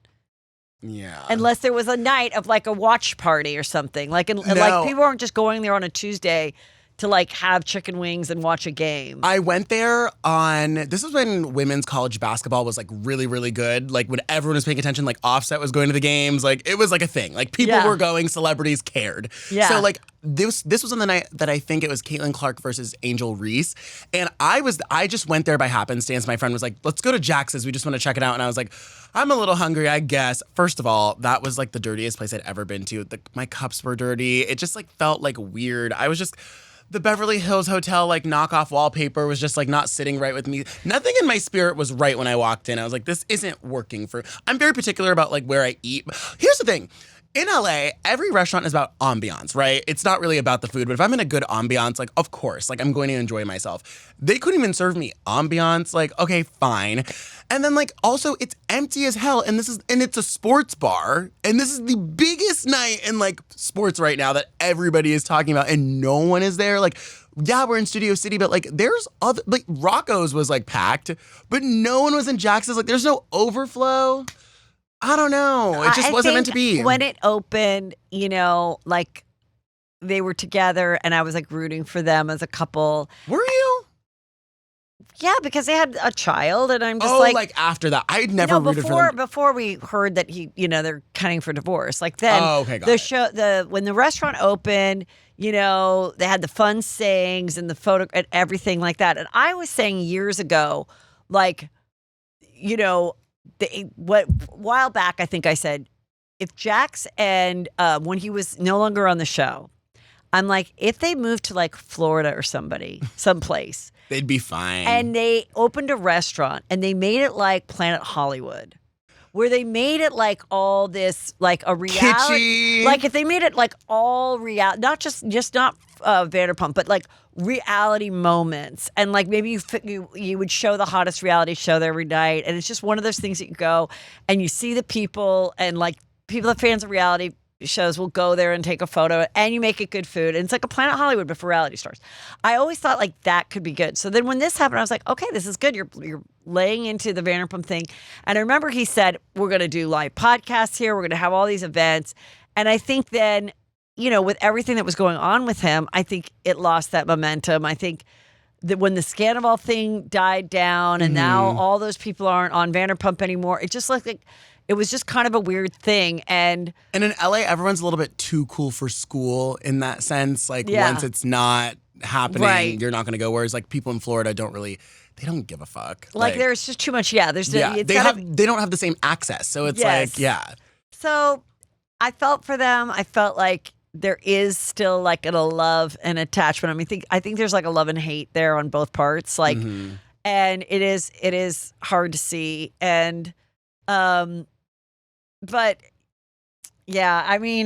Yeah. Unless there was a night of like a watch party or something. Like people aren't just going there on a Tuesday to like have chicken wings and watch a game. I went there this is when women's college basketball was like really, really good. Like when everyone was paying attention, like Offset was going to the games. Like it was like a thing. Like people were going, celebrities cared. Yeah. So like this was on the night that I think it was Caitlin Clark versus Angel Reese. And I just went there by happenstance. My friend was like, let's go to Jax's. We just want to check it out. And I was like, I'm a little hungry, I guess. First of all, that was like the dirtiest place I'd ever been to. My cups were dirty. It just like felt like weird. The Beverly Hills Hotel, like, knockoff wallpaper was just, like, not sitting right with me. Nothing in my spirit was right when I walked in. I was like, this isn't working I'm very particular about, like, where I eat. Here's the thing. In LA, every restaurant is about ambiance, right? It's not really about the food, but if I'm in a good ambiance, like, of course, like, I'm going to enjoy myself. They couldn't even serve me ambiance. Like, okay, fine. And then, like, also, it's empty as hell, and it's a sports bar, and this is the biggest night in, like, sports right now that everybody is talking about, and no one is there. Like, yeah, we're in Studio City, but, like, there's other, like, Rocco's was, like, packed, but no one was in Jax's. Like, there's no overflow. I don't know. It just wasn't meant to be. When it opened, you know, like, they were together, and I was, like, rooting for them as a couple. Were you? Yeah, because they had a child, and I'm just like after that, I'd never rooted for them. Before we heard that they're cutting for divorce. Like then, when the restaurant opened, you know, they had the fun sayings and the photo and everything like that. And I was saying years ago, like, you know, while back, I think I said, if Jax and when he was no longer on the show, I'm like, if they moved to like Florida or someplace. They'd be fine. And they opened a restaurant and they made it like Planet Hollywood, where they made it like all this, like a reality. Kitschy. Like if they made it like all reality, not just not Vanderpump, but like reality moments. And like maybe you would show the hottest reality show there every night. And it's just one of those things that you go and you see the people, and like people that fans of reality shows will go there and take a photo, and you make it good food. And it's like a Planet Hollywood, but for reality stars. I always thought like that could be good. So then when this happened, I was like, okay, this is good. You're laying into the Vanderpump thing. And I remember he said, we're going to do live podcasts here. We're going to have all these events. And I think then, you know, with everything that was going on with him, I think it lost that momentum. I think that when the Scandival thing died down and now all those people aren't on Vanderpump anymore, it just looked like it was just kind of a weird thing. And in LA, everyone's a little bit too cool for school in that sense. Like once it's not happening, you're not going to go. Whereas like people in Florida they don't give a fuck. Like there's just too much. Yeah. They don't have the same access. So it's So I felt for them. I felt like there is still like a love and attachment. I mean, I think there's like a love and hate there on both parts. Like, and it is hard to see. And, but yeah, I mean,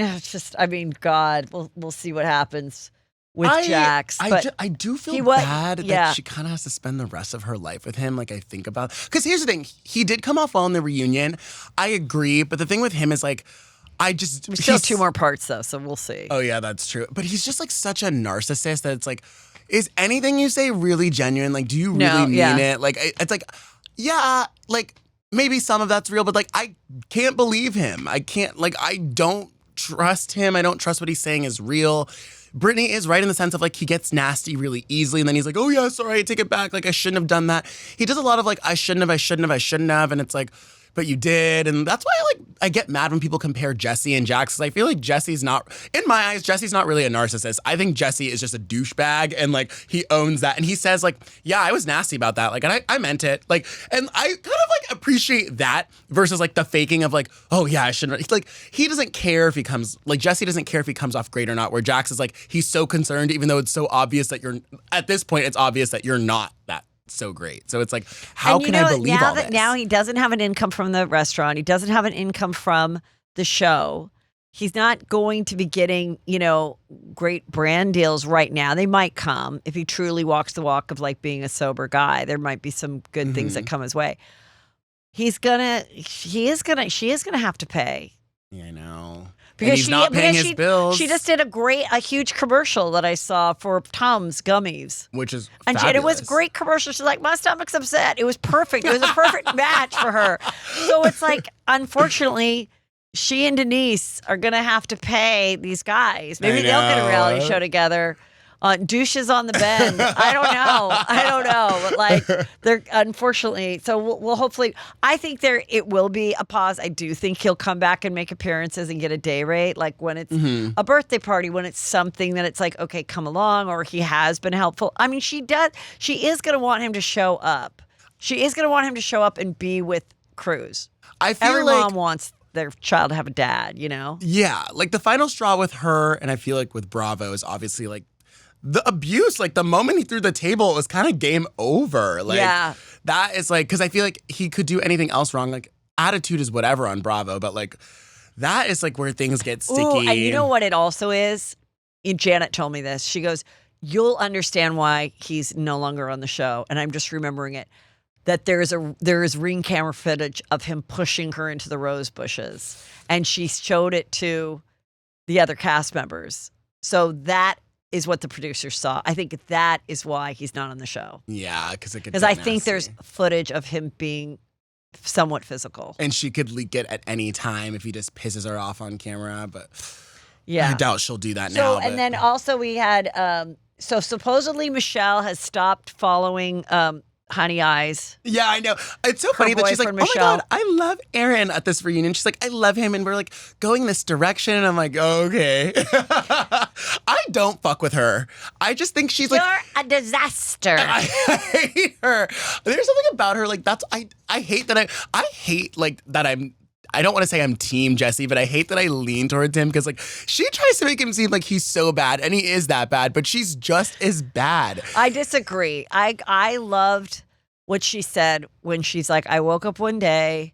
God, we'll see what happens with Jax. I do feel bad that she kind of has to spend the rest of her life with him. Like I think about, because here's the thing, he did come off well in the reunion. I agree, but the thing with him is like, there's still 2 more parts though, so we'll see. Oh yeah, that's true. But he's just like such a narcissist that it's like, is anything you say really genuine? Like, do you really mean it? Like, it's like, yeah, like. Maybe some of that's real, but like I can't believe him. I don't trust him. I don't trust what he's saying is real. Brittany is right in the sense of like he gets nasty really easily, and then he's like, oh yeah, sorry, I take it back. Like I shouldn't have done that. He does a lot of like I shouldn't have, and it's like, but you did. And that's why I get mad when people compare Jesse and Jax, because I feel like Jesse's not, in my eyes, Jesse's not really a narcissist. I think Jesse is just a douchebag, and like he owns that. And he says like, yeah, I was nasty about that. Like, and I meant it. Like, and I kind of like appreciate that versus like the faking of like, oh yeah, I shouldn't. Like, he doesn't care if he comes, like Jesse doesn't care if he comes off great or not, where Jax is like, he's so concerned, even though it's so obvious that you're, at this point, it's obvious that you're not that so great. So it's like, how can I believe all this? Now he doesn't have an income from the restaurant. He doesn't have an income from the show. He's not going to be getting, great brand deals right now. They might come if he truly walks the walk of like being a sober guy. There might be some good things that come his way. She is gonna have to pay. Yeah, I know. Because he's not paying his bills. She just did a huge commercial that I saw for Tums gummies. Which is and it was a great commercial. She's like, my stomach's upset. It was perfect. It was a perfect match for her. So it's like, unfortunately, she and Denise are going to have to pay these guys. Maybe they'll get a reality show together. Douches on the bend. I don't know. But like, they're unfortunately. So we'll hopefully. I think it will be a pause. I do think he'll come back and make appearances and get a day rate. Like when it's a birthday party, when it's something that it's like, okay, come along, or he has been helpful. I mean, she does. She is going to want him to show up. She is going to want him to show up and be with Cruz. I feel every like mom wants their child to have a dad. Yeah, like the final straw with her, and I feel like with Bravo is obviously like. The abuse, like the moment he threw the table, it was kind of game over. Like, that is like, because I feel like he could do anything else wrong. Like, attitude is whatever on Bravo, but like, that is like where things get sticky. Ooh, and you know what it also is? Janet told me this. She goes, you'll understand why he's no longer on the show. And I'm just remembering it. That there is ring camera footage of him pushing her into the rose bushes. And she showed it to the other cast members. So that is what the producers saw. I think that is why he's not on the show. Yeah, because I think there's footage of him being somewhat physical, and she could leak it at any time if he just pisses her off on camera. But yeah, I doubt she'll do that now. And then also we had so supposedly Michelle has stopped following Honey Eyes. Yeah, I know. It's so funny that she's like, Michelle. oh my God, I love Aaron at this reunion. She's like, I love him. And we're like going this direction. And I'm like, oh, okay. I don't fuck with her. I just think she's You're a disaster. I hate her. There's something about her. Like I hate that I hate like that I don't want to say I'm team Jesse, but I hate that I lean towards him because like she tries to make him seem like he's so bad, and he is that bad, but she's just as bad. I disagree. I loved what she said when she's like, I woke up one day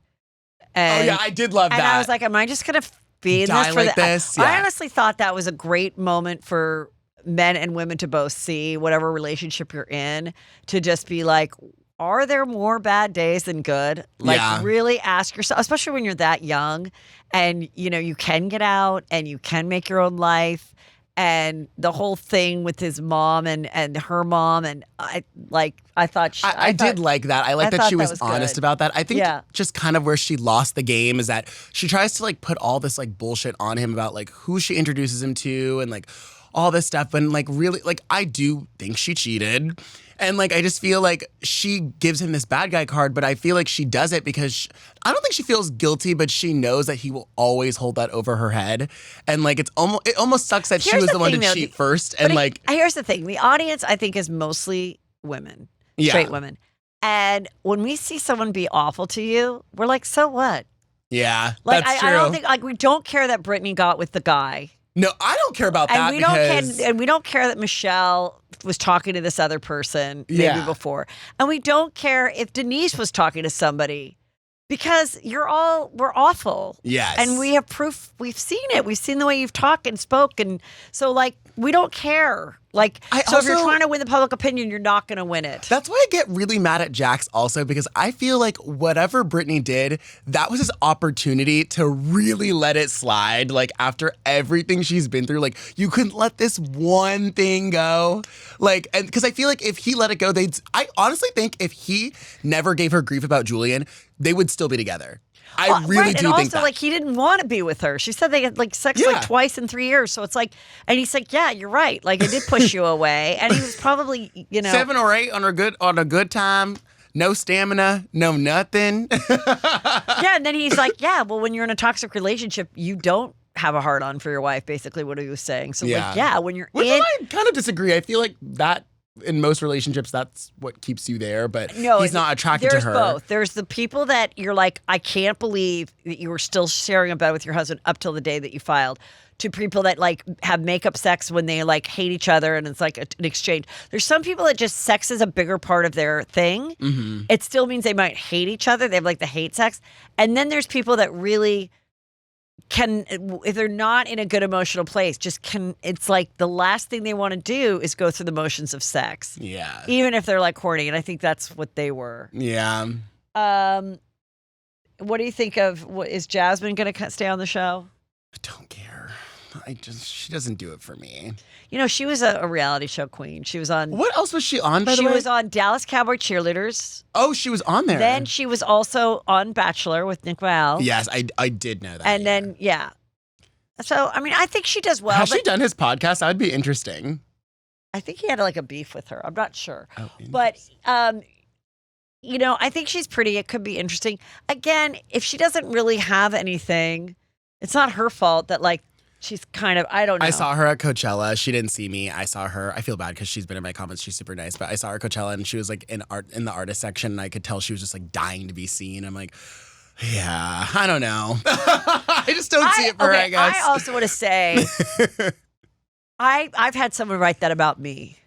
and oh yeah, I did love that. And I was like, am I just gonna be in die this for like this? I honestly thought that was a great moment for men and women to both see, whatever relationship you're in, to just be like, are there more bad days than good? Like, really ask yourself, especially when you're that young and, you can get out and you can make your own life. And the whole thing with his mom and her mom. And I thought I did like that. I like that she was honest about that. I think just kind of where she lost the game is that she tries to like put all this like bullshit on him about like who she introduces him to and like all this stuff. And like really, like I do think she cheated. And like, I just feel like she gives him this bad guy card, but I feel like she does it because I don't think she feels guilty, but she knows that he will always hold that over her head. And like, it almost sucks that she was the one to cheat first. And like, here's the thing. The audience, I think, is mostly women, straight women. And when we see someone be awful to you, we're like, so what? Yeah, like, that's true. I don't think, like, we don't care that Brittany got with the guy. No, I don't care about that. And we don't care that Michelle was talking to this other person maybe before. And we don't care if Denise was talking to somebody because we're awful. Yes. And we have proof. We've seen it. We've seen the way you've talked and spoke. And so like, we don't care. Like, if you're trying to win the public opinion, you're not going to win it. That's why I get really mad at Jax also, because I feel like whatever Brittany did, that was his opportunity to really let it slide. Like, after everything she's been through, like, you couldn't let this one thing go. Like, and because I feel like if he let it go, I honestly think if he never gave her grief about Julian, they would still be together. I really do think that. And also, like, he didn't want to be with her. She said they had, like, sex, like, twice in 3 years. So it's like, and he's like, yeah, you're right. Like, it did push you away. And he was probably, 7 or 8 on a good time. No stamina, no nothing. Yeah, and then he's like, yeah, well, when you're in a toxic relationship, you don't have a hard on for your wife, basically what he was saying. So like, yeah, when you're Which I kind of disagree. I feel like that in most relationships, that's what keeps you there, but he's not attracted to her. There's both. There's the people that you're like, I can't believe that you were still sharing a bed with your husband up till the day that you filed, to people that like have makeup sex when they like hate each other and it's like an exchange. There's some people that just sex is a bigger part of their thing. Mm-hmm. It still means they might hate each other. They have like the hate sex. And then there's people that really can, if they're not in a good emotional place, it's like the last thing they want to do is go through the motions of sex. Yeah. Even if they're like horny. And I think that's what they were. Yeah. What do you think of, is Jasmine going to stay on the show? I don't care. She doesn't do it for me. You know, she was a reality show queen. She was on. What else was she on, by the way? She was on Dallas Cowboy Cheerleaders. Oh, she was on there. Then she was also on Bachelor with Nick Viall. Yes, I did know that. And then, yeah. So, I mean, I think she does well. Has she done his podcast? That would be interesting. I think he had like a beef with her. I'm not sure. Oh, but, you know, I think she's pretty. It could be interesting. Again, if she doesn't really have anything, it's not her fault that like, she's kind of, I don't know. I saw her at Coachella. She didn't see me. I saw her. I feel bad because she's been in my comments. She's super nice. But I saw her at Coachella and she was like in the artist section. And I could tell she was just like dying to be seen. I'm like, yeah, I don't know. I just don't see it for her, I guess. I also want to say, I've had someone write that about me.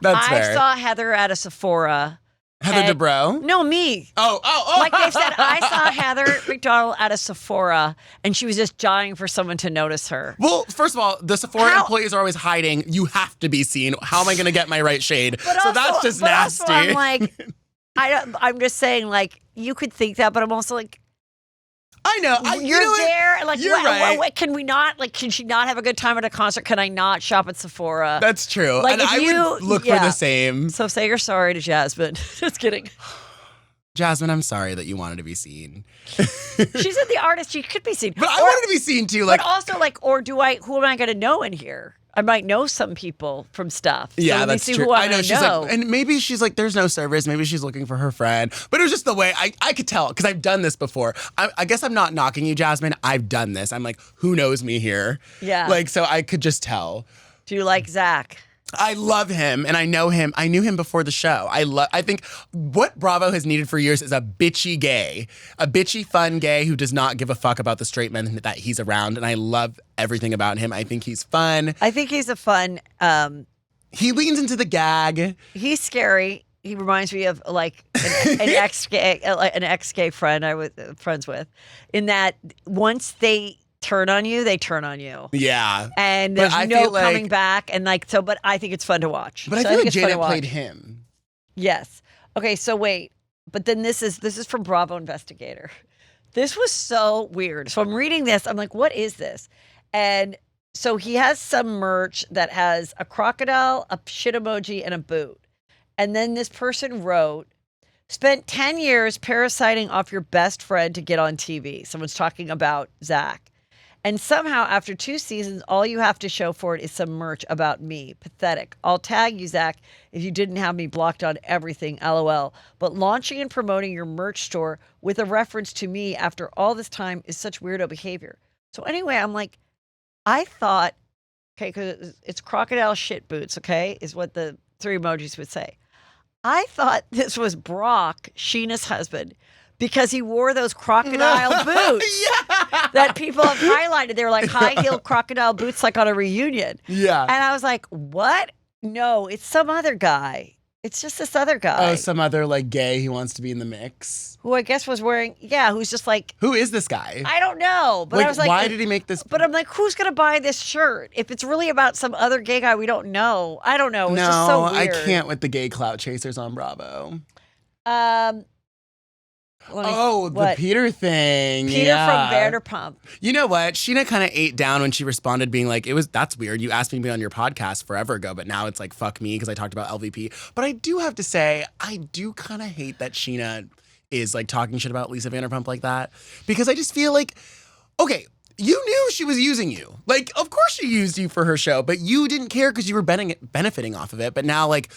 That's fair. I saw Heather at a Sephora. Heather Dubrow? No, me. Oh. Like they said, I saw Heather McDonald at a Sephora, and she was just dying for someone to notice her. Well, first of all, the Sephora employees are always hiding. You have to be seen. How am I going to get my right shade? So that's just nasty. Also, I'm like, I'm just saying, like, you could think that, but I'm also like, I know. You're there. Like, you're right. What, can we not? Like, can she not have a good time at a concert? Can I not shop at Sephora? That's true. Like, and I would look for the same. So say you're sorry to Jasmine. Just kidding. Jasmine, I'm sorry that you wanted to be seen. She's in the artist. She could be seen. But I wanted to be seen too. Like, but also, like, or who am I going to know in here? I might know some people from stuff. So yeah, that's true. I know she's like, and maybe she's like, there's no service. Maybe she's looking for her friend. But it was just the way I could tell because I've done this before. I guess I'm not knocking you, Jasmine. I've done this. I'm like, who knows me here? Yeah. Like, so I could just tell. Do you like Zach? I love him and I know him. I knew him before the show. I think what Bravo has needed for years is a bitchy gay, a bitchy fun gay who does not give a fuck about the straight men that he's around. And I love everything about him. I think he's fun. I think he's a fun. He leans into the gag. He's scary. He reminds me of like an ex-gay friend I was friends with, in that once they turn on you, they turn on you. Yeah. And there's no coming back. And like, so, but I think it's fun to watch. But I feel like Janet played him. Yes. Okay, so wait. But then this is from Bravo Investigator. This was so weird. So I'm reading this. I'm like, what is this? And so he has some merch that has a crocodile, a shit emoji, and a boot. And then this person wrote, spent 10 years parasiting off your best friend to get on TV. Someone's talking about Zach. And somehow, after 2 seasons, all you have to show for it is some merch about me. Pathetic. I'll tag you, Zach, if you didn't have me blocked on everything, LOL. But launching and promoting your merch store with a reference to me after all this time is such weirdo behavior. So anyway, I'm like, I thought, okay, because it's crocodile shit boots, okay, is what the 3 emojis would say. I thought this was Brock, Sheena's husband, because he wore those crocodile boots that people have highlighted. They were like high heel crocodile boots, like on a reunion. Yeah. And I was like, what? No, it's some other guy. It's just this other guy. Oh, some other like gay who wants to be in the mix. Who I guess was wearing, who's just like. Who is this guy? I don't know. But like, I was like, why did he make this? But I'm like, who's going to buy this shirt? If it's really about some other gay guy we don't know. I don't know. It's just so weird. I can't with the gay clout chasers on Bravo. The Peter thing. Peter from Vanderpump. You know what? Sheena kind of ate down when she responded being like, that's weird. You asked me to be on your podcast forever ago, but now it's like, fuck me because I talked about LVP. But I do have to say, I do kind of hate that Sheena is like talking shit about Lisa Vanderpump like that, because I just feel like, okay, you knew she was using you. Like, of course she used you for her show, but you didn't care because you were benefiting off of it. But now, like,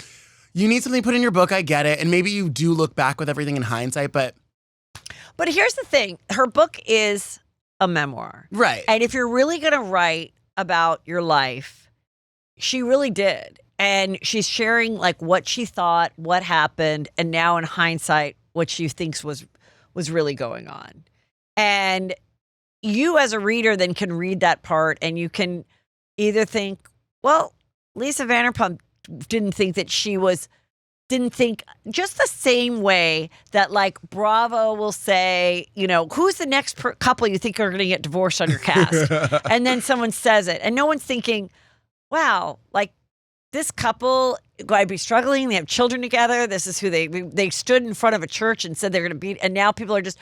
you need something put in your book. I get it. And maybe you do look back with everything in hindsight, but But here's the thing. Her book is a memoir. Right. And if you're really going to write about your life, she really did. And she's sharing like what she thought, what happened, and now in hindsight, what she thinks was really going on. And you as a reader then can read that part and you can either think, well, Lisa Vanderpump didn't think just the same way that like Bravo will say, who's the next couple you think are going to get divorced on your cast? And then someone says it and no one's thinking, wow, like this couple might be struggling. They have children together. This is who they stood in front of a church and said they're going to be, and now people are just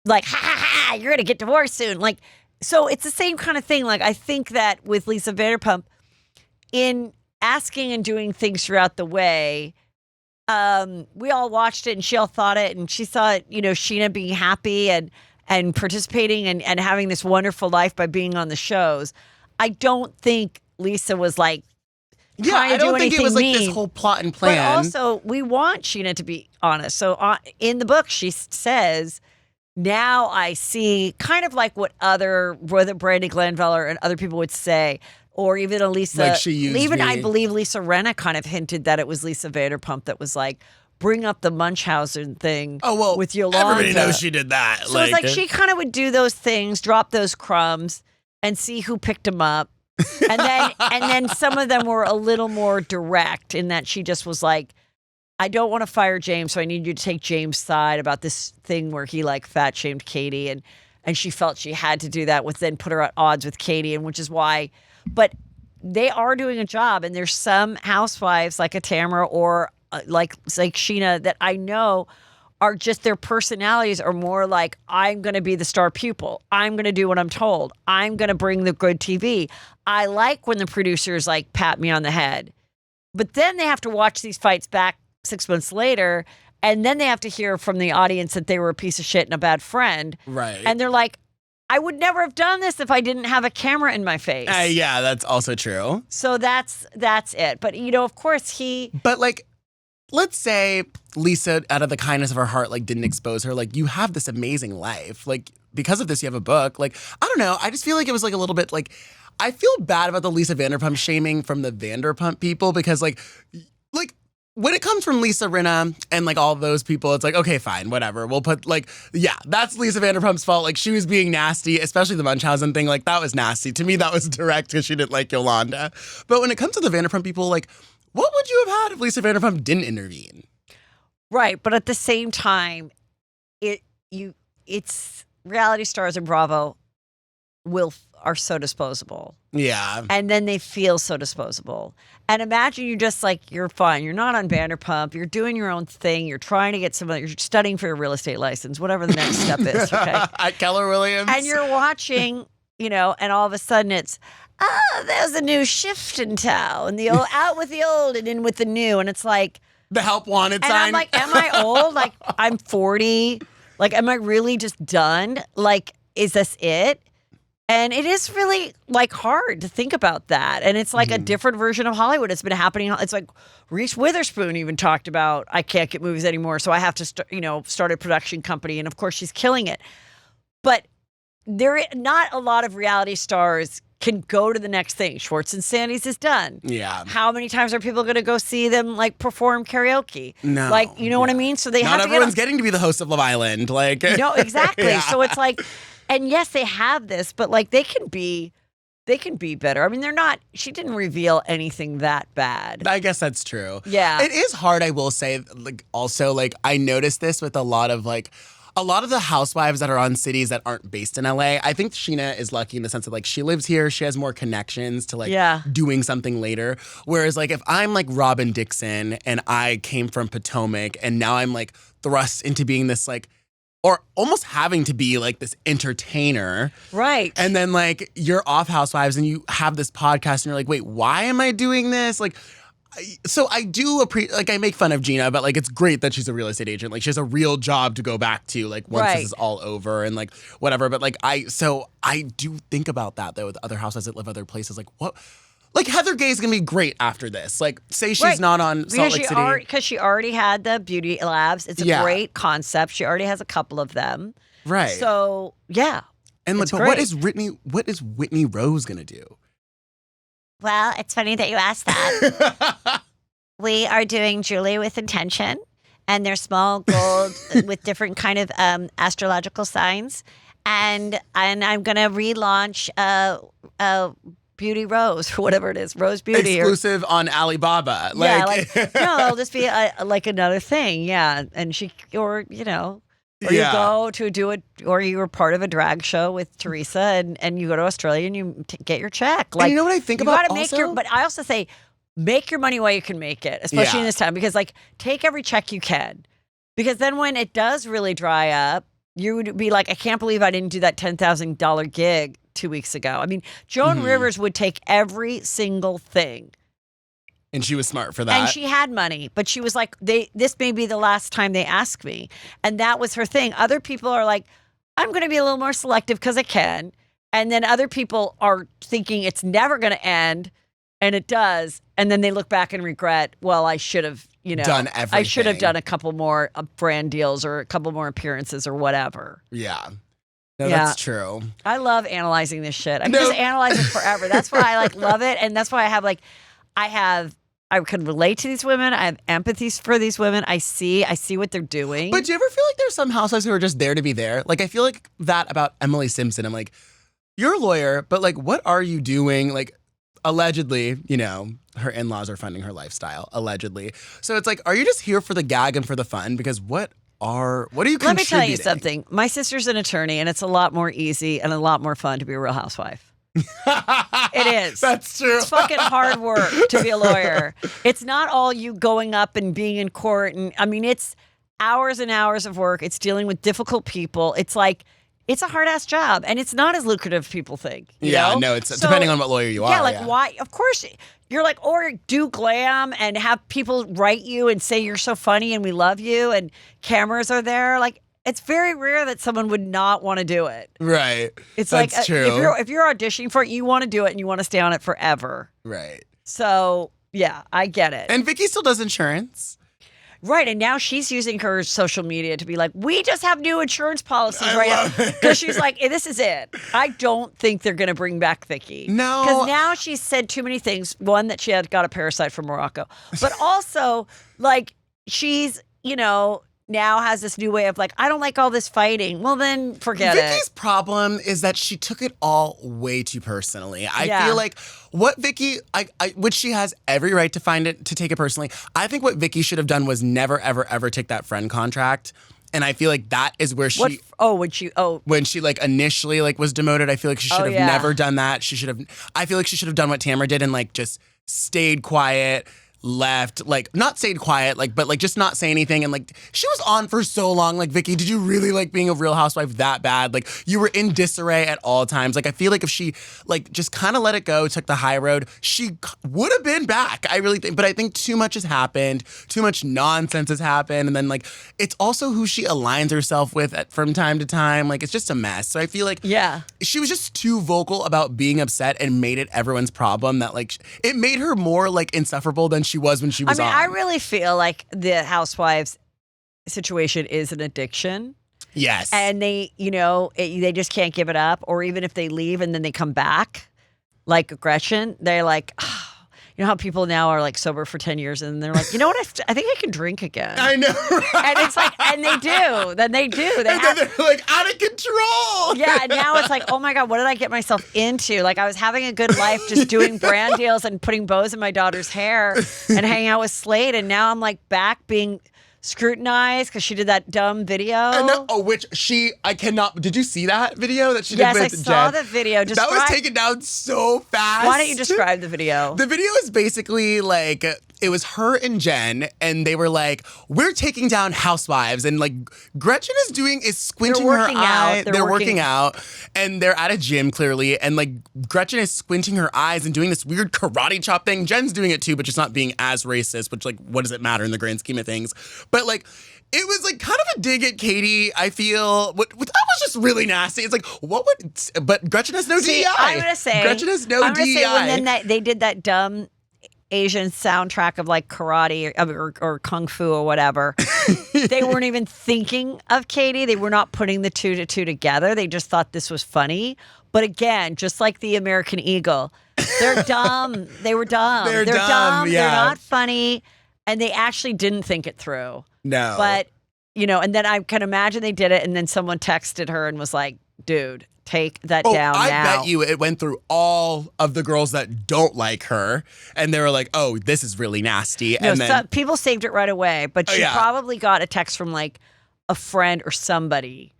like, ha ha ha, you're going to get divorced soon. Like, so it's the same kind of thing. Like, I think that with Lisa Vanderpump, in asking and doing things throughout the way, we all watched it and she all thought it and she saw it, Sheena being happy and participating and having this wonderful life by being on the shows. I don't think Lisa was like, I don't think it was like this whole plot and plan. But also, we want Sheena to be honest. So in the book, she says, now I see kind of like whether Brandi Glanville and other people would say, or even Elisa, like she used me. I believe Lisa Rinna kind of hinted that it was Lisa Vanderpump that was like, bring up the Munchausen thing with Yolanda. Everybody knows she did that. So it's like she kind of would do those things, drop those crumbs, and see who picked them up. And then some of them were a little more direct in that she just was like, I don't want to fire James, so I need you to take James' side about this thing where he like fat shamed Katie, and she felt she had to do that, which then put her at odds with Katie, and which is why. But they are doing a job, and there's some housewives like a Tamara or like Sheena that I know are just their personalities are more like, I'm going to be the star pupil. I'm going to do what I'm told. I'm going to bring the good TV. I like when the producers like pat me on the head. But then they have to watch these fights back 6 months later, and then they have to hear from the audience that they were a piece of shit and a bad friend. Right. And they're like, I would never have done this if I didn't have a camera in my face. Yeah, that's also true. So that's it. But, of course But, like, let's say Lisa, out of the kindness of her heart, like, didn't expose her. Like, you have this amazing life. Like, because of this, you have a book. Like, I don't know. I just feel like it was, like, a little bit, like, I feel bad about the Lisa Vanderpump shaming from the Vanderpump people because, like, when it comes from Lisa Rinna and like all those people, it's like, okay, fine, whatever. We'll put like, yeah, that's Lisa Vanderpump's fault. Like she was being nasty, especially the Munchausen thing. Like that was nasty. To me, that was direct because she didn't like Yolanda. But when it comes to the Vanderpump people, like what would you have had if Lisa Vanderpump didn't intervene? Right. But at the same time, it's reality stars in Bravo are so disposable. Yeah. And then they feel so disposable. And imagine you just like, you're fine. You're not on Vanderpump. You're doing your own thing. You're trying to get you're studying for your real estate license, whatever the next step is. Okay. At Keller Williams. And you're watching, and all of a sudden it's, there's a new shift in town. The old, out with the old and in with the new. And it's like. The help wanted sign. And I'm like, am I old? Like, I'm 40. Like, am I really just done? Like, is this it? And it is really like hard to think about that. And it's like a different version of Hollywood. It's been happening. It's like Reese Witherspoon even talked about, I can't get movies anymore. So I have to start a production company. And of course she's killing it. But not a lot of reality stars can go to the next thing. Schwartz and Sandy's is done. Yeah. How many times are people going to go see them like perform karaoke? No. Like, you know what I mean? So they not have to everyone's getting to be the host of Love Island. Like, no, exactly. Yeah. So it's like, and yes, they have this, but like they can be better. I mean, she didn't reveal anything that bad. I guess that's true. Yeah. It is hard, I will say, like also like I noticed this with a lot of the housewives that are on cities that aren't based in LA. I think Sheena is lucky in the sense that like she lives here, she has more connections to like doing something later. Whereas like if I'm like Robin Dixon and I came from Potomac and now I'm like thrust into being this like or almost having to be like this entertainer. Right. And then like you're off Housewives and you have this podcast and you're like, wait, why am I doing this? Like, so I do appreciate, like I make fun of Gina, but like it's great that she's a real estate agent. Like she has a real job to go back to like once this is all over and like whatever. But like I do think about that though with other housewives that live other places. Like what? like Heather Gay's gonna be great after this. Like, say she's not on Salt Lake City. Because she already had the beauty labs. It's a great concept. She already has a couple of them. Right. So, yeah. And like, but great. what is Whitney Rose gonna do? Well, it's funny that you asked that. We are doing Julie with Intention, and they're small gold with different kind of astrological signs. And I'm going to relaunch Beauty Rose, or whatever it is, Rose Beauty. Exclusive on Alibaba. No, it'll just be like another thing. Yeah. And or you go to do it, or you were part of a drag show with Teresa and you go to Australia and you get your check. Like, and you know what I think about also? But I also say, make your money while you can make it, especially in this time, because like take every check you can, because then when it does really dry up, you would be like, I can't believe I didn't do that $10,000 gig 2 weeks ago. I mean, Joan Rivers would take every single thing. And she was smart for that. And she had money, but she was like, this may be the last time they ask me. And that was her thing. Other people are like, I'm going to be a little more selective because I can. And then other people are thinking it's never going to end. And it does. And then they look back and regret, well, I should have, done everything. I should have done a couple more brand deals or a couple more appearances or whatever. Yeah. No, that's true. I love analyzing this shit. I can just analyze it forever. That's why I love it. And that's why I can relate to these women. I have empathy for these women. I see what they're doing. But do you ever feel like there's some housewives who are just there to be there? Like, I feel like that about Emily Simpson. I'm like, you're a lawyer, but like, what are you doing? Like, allegedly, her in-laws are funding her lifestyle, allegedly. So it's like, are you just here for the gag and for the fun? Because what are you contributing? Let me tell you something. My sister's an attorney, and it's a lot more easy and a lot more fun to be a Real Housewife. It is. That's true. It's fucking hard work to be a lawyer. It's not all you going up and being in court. And I mean, it's hours and hours of work. It's dealing with difficult people. It's like, it's a hard ass job, and it's not as lucrative as people think. You know? No, it's depending on what lawyer you are. Yeah, like why? Of course, you're like, or do glam and have people write you and say you're so funny and we love you, and cameras are there. Like, it's very rare that someone would not want to do it. Right. It's That's like true. if you're auditioning for it, you want to do it and you want to stay on it forever. Right. So yeah, I get it. And Vicky still does insurance. Right, and now she's using her social media to be like, we just have new insurance policies right now. Because she's like, hey, this is it. I don't think they're going to bring back Vicky. No. Because now she's said too many things. One, that she had got a parasite from Morocco. But also, like, she's, now has this new way of like, I don't like all this fighting. Well, then forget it. Vicky's problem is that she took it all way too personally. I feel like what Vicky, which she has every right to take it personally. I think what Vicky should have done was never, ever, ever take that friend contract. And I feel like that is where when she like initially like was demoted, I feel like she should have never done that. I feel like she should have done what Tamara did and like just stayed quiet. Left, like, not stayed quiet, like, but like just not say anything. And like, she was on for so long. Like, Vicky, did you really like being a Real Housewife that bad? Like, you were in disarray at all times. Like, I feel like if she like just kind of let it go, took the high road, she would have been back. I really think, but I think too much has happened. Too much nonsense has happened. And then like, it's also who she aligns herself with from time to time. Like, it's just a mess. So I feel like she was just too vocal about being upset and made it everyone's problem that like, it made her more like insufferable than she was when she was on. I really feel like the Housewives situation is an addiction. Yes. And they, they just can't give it up. Or even if they leave and then they come back, like Gretchen, they're like, oh. You know how people now are like sober for 10 years and they're like, you know what? I think I can drink again. I know. Right? And it's like, and they do. Then they do. Then they're like out of control. Yeah. And now it's like, oh my God, what did I get myself into? Like, I was having a good life just doing brand deals and putting bows in my daughter's hair and hanging out with Slade. And now I'm like back being scrutinized because she did that dumb video. I cannot. Did you see that video that she did yes, with I saw Jen? the video. That was taken down so fast. Why don't you describe the video? The video is basically like, it was her and Jen, and they were like, we're taking down Housewives. And like, Gretchen is squinting her eye. They're working out. And they're at a gym, clearly. And like, Gretchen is squinting her eyes and doing this weird karate chop thing. Jen's doing it too, but just not being as racist, which like, what does it matter in the grand scheme of things? But like, It was like kind of a dig at Katie, I feel. That was just really nasty. It's like, what would... But Gretchen has no DEI. I'm going to say... Gretchen has no DEI. Say when then they did that dumb Asian soundtrack of like karate or kung fu or whatever, they weren't even thinking of Katie. They were not putting the two to two together. They just thought this was funny. But again, just like the American Eagle, they're dumb. They were dumb. They're dumb. Yeah. They're not funny. And they actually didn't think it through. No. But, and then I can imagine they did it. And then someone texted her and was like, dude, take that down I now. bet you it went through all of the girls that don't like her. And they were like, oh, this is really nasty. No, and then people saved it right away. But she probably got a text from like a friend or somebody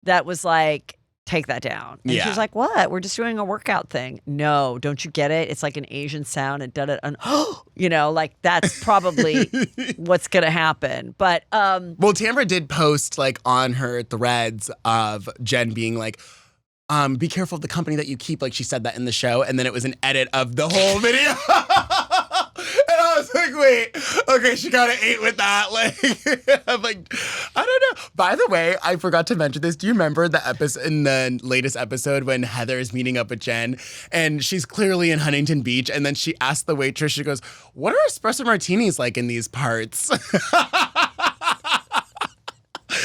that was like, take that down. And she was like, what? We're just doing a workout thing. No, don't you get it? It's like an Asian sound and like that's probably what's going to happen. But, well, Tamra did post like on her threads of Jen being like, be careful of the company that you keep. Like she said that in the show. And then it was an edit of the whole video. And I was like, wait, okay, she kind of ate with that. Like, I'm like, I don't know. By the way, I forgot to mention this. Do you remember the episode in the latest episode when Heather is meeting up with Jen and she's clearly in Huntington Beach and then she asked the waitress, she goes, what are espresso martinis like in these parts?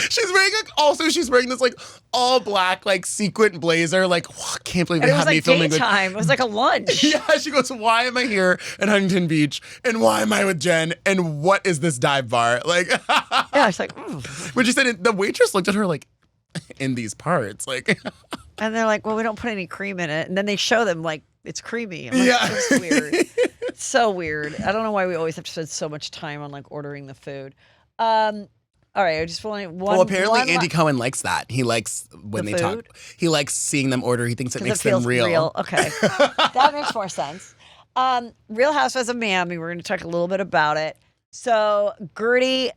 She's wearing this like all black like sequin blazer. Like, can't believe they have me filming. It was like daytime. It was like a lunch. Yeah, she goes, why am I here in Huntington Beach? And why am I with Jen? And what is this dive bar? Like, yeah, she's like, when she said it, the waitress looked at her like, in these parts, like. And they're like, well, we don't put any cream in it. And then they show them like it's creamy. I'm like, it's weird. It's so weird. I don't know why we always have to spend so much time on like ordering the food. All right, I just want one. Well, apparently Andy Cohen likes that. He likes when they talk. He likes seeing them order. He thinks it makes them real. Okay, that makes more sense. Real Housewives of Miami. We're going to talk a little bit about it. So Guerdy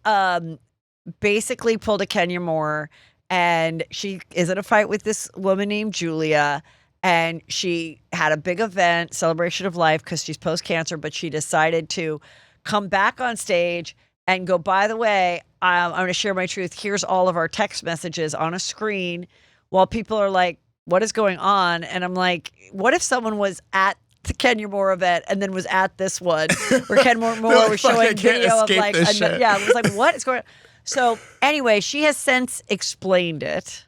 basically pulled a Kenya Moore, and she is in a fight with this woman named Julia. And she had a big event, celebration of life, because she's post-cancer, but she decided to come back on stage and go, by the way, I'm going to share my truth. Here's all of our text messages on a screen while people are like, what is going on? And I'm like, what if someone was at the Kenya Moore event and then was at this one where Ken Moore was showing video of like, it was like, what is going on? So anyway, she has since explained it,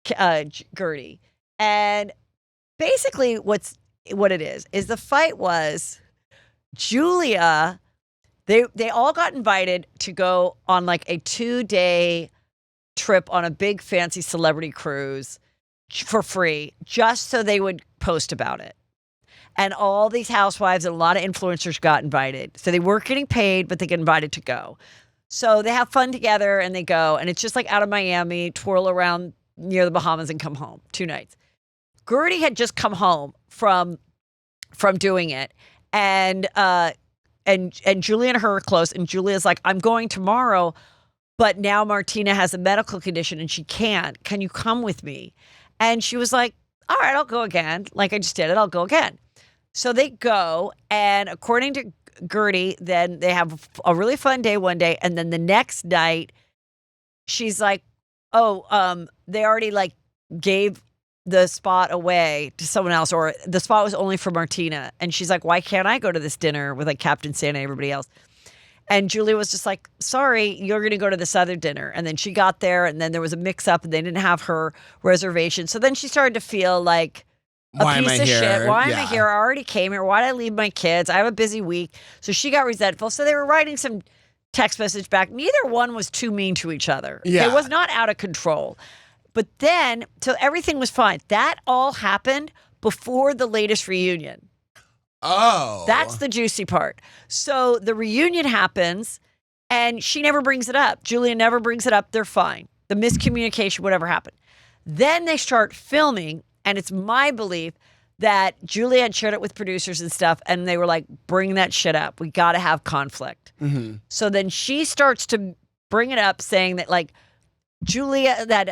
Guerdy. And basically what it is the fight was Julia... They all got invited to go on like a 2-day trip on a big fancy celebrity cruise for free, just so they would post about it. And all these housewives and a lot of influencers got invited. So they weren't getting paid, but they get invited to go. So they have fun together and they go. And it's just like out of Miami, twirl around near the Bahamas and come home 2 nights. Guerdy had just come home from doing it. And Julia and her are close, and Julia's like, I'm going tomorrow, but now Martina has a medical condition and she can't. Can you come with me? And she was like, all right, I'll go again. Like I just did it, I'll go again. So they go, and according to Guerdy, then they have a really fun day one day, and then the next night, she's like, they already like gave the spot away to someone else, or the spot was only for Martina. And she's like, why can't I go to this dinner with like Captain Santa and everybody else? And Julia was just like, sorry, you're going to go to this other dinner. And then she got there, and then there was a mix up and they didn't have her reservation. So then she started to feel like a piece of shit. Why am I here? I already came here. Why did I leave my kids? I have a busy week. So she got resentful. So they were writing some text message back. Neither one was too mean to each other. Yeah. It was not out of control. But then, so everything was fine. That all happened before the latest reunion. Oh. That's the juicy part. So the reunion happens, and she never brings it up. Julia never brings it up. They're fine. The miscommunication, whatever happened. Then they start filming, and it's my belief that Julia had shared it with producers and stuff, and they were like, bring that shit up. We got to have conflict. Mm-hmm. So then she starts to bring it up, saying that like, Julia, that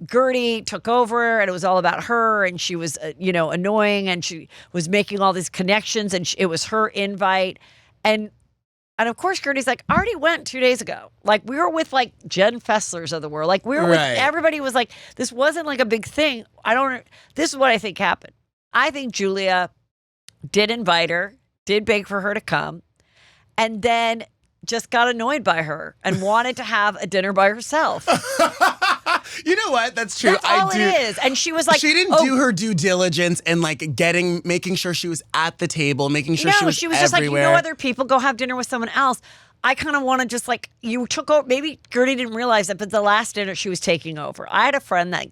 Guerdy took over and it was all about her, and she was, annoying, and she was making all these connections, and it was her invite. And And of course, Guerdy's like, I already went 2 days ago. Like, we were with like Jen Fesslers of the world. Like, we were with, everybody was like, this wasn't like a big thing. This is what I think happened. I think Julia did invite her, did beg for her to come, and then just got annoyed by her and wanted to have a dinner by herself. You know what? That's true. That's all it is. And she was like, she didn't do her due diligence and like making sure she was at the table, making sure she was just like, everywhere. other people, go have dinner with someone else. I kind of want to just like, you took over. Maybe Guerdy didn't realize that, but the last dinner she was taking over. I had a friend that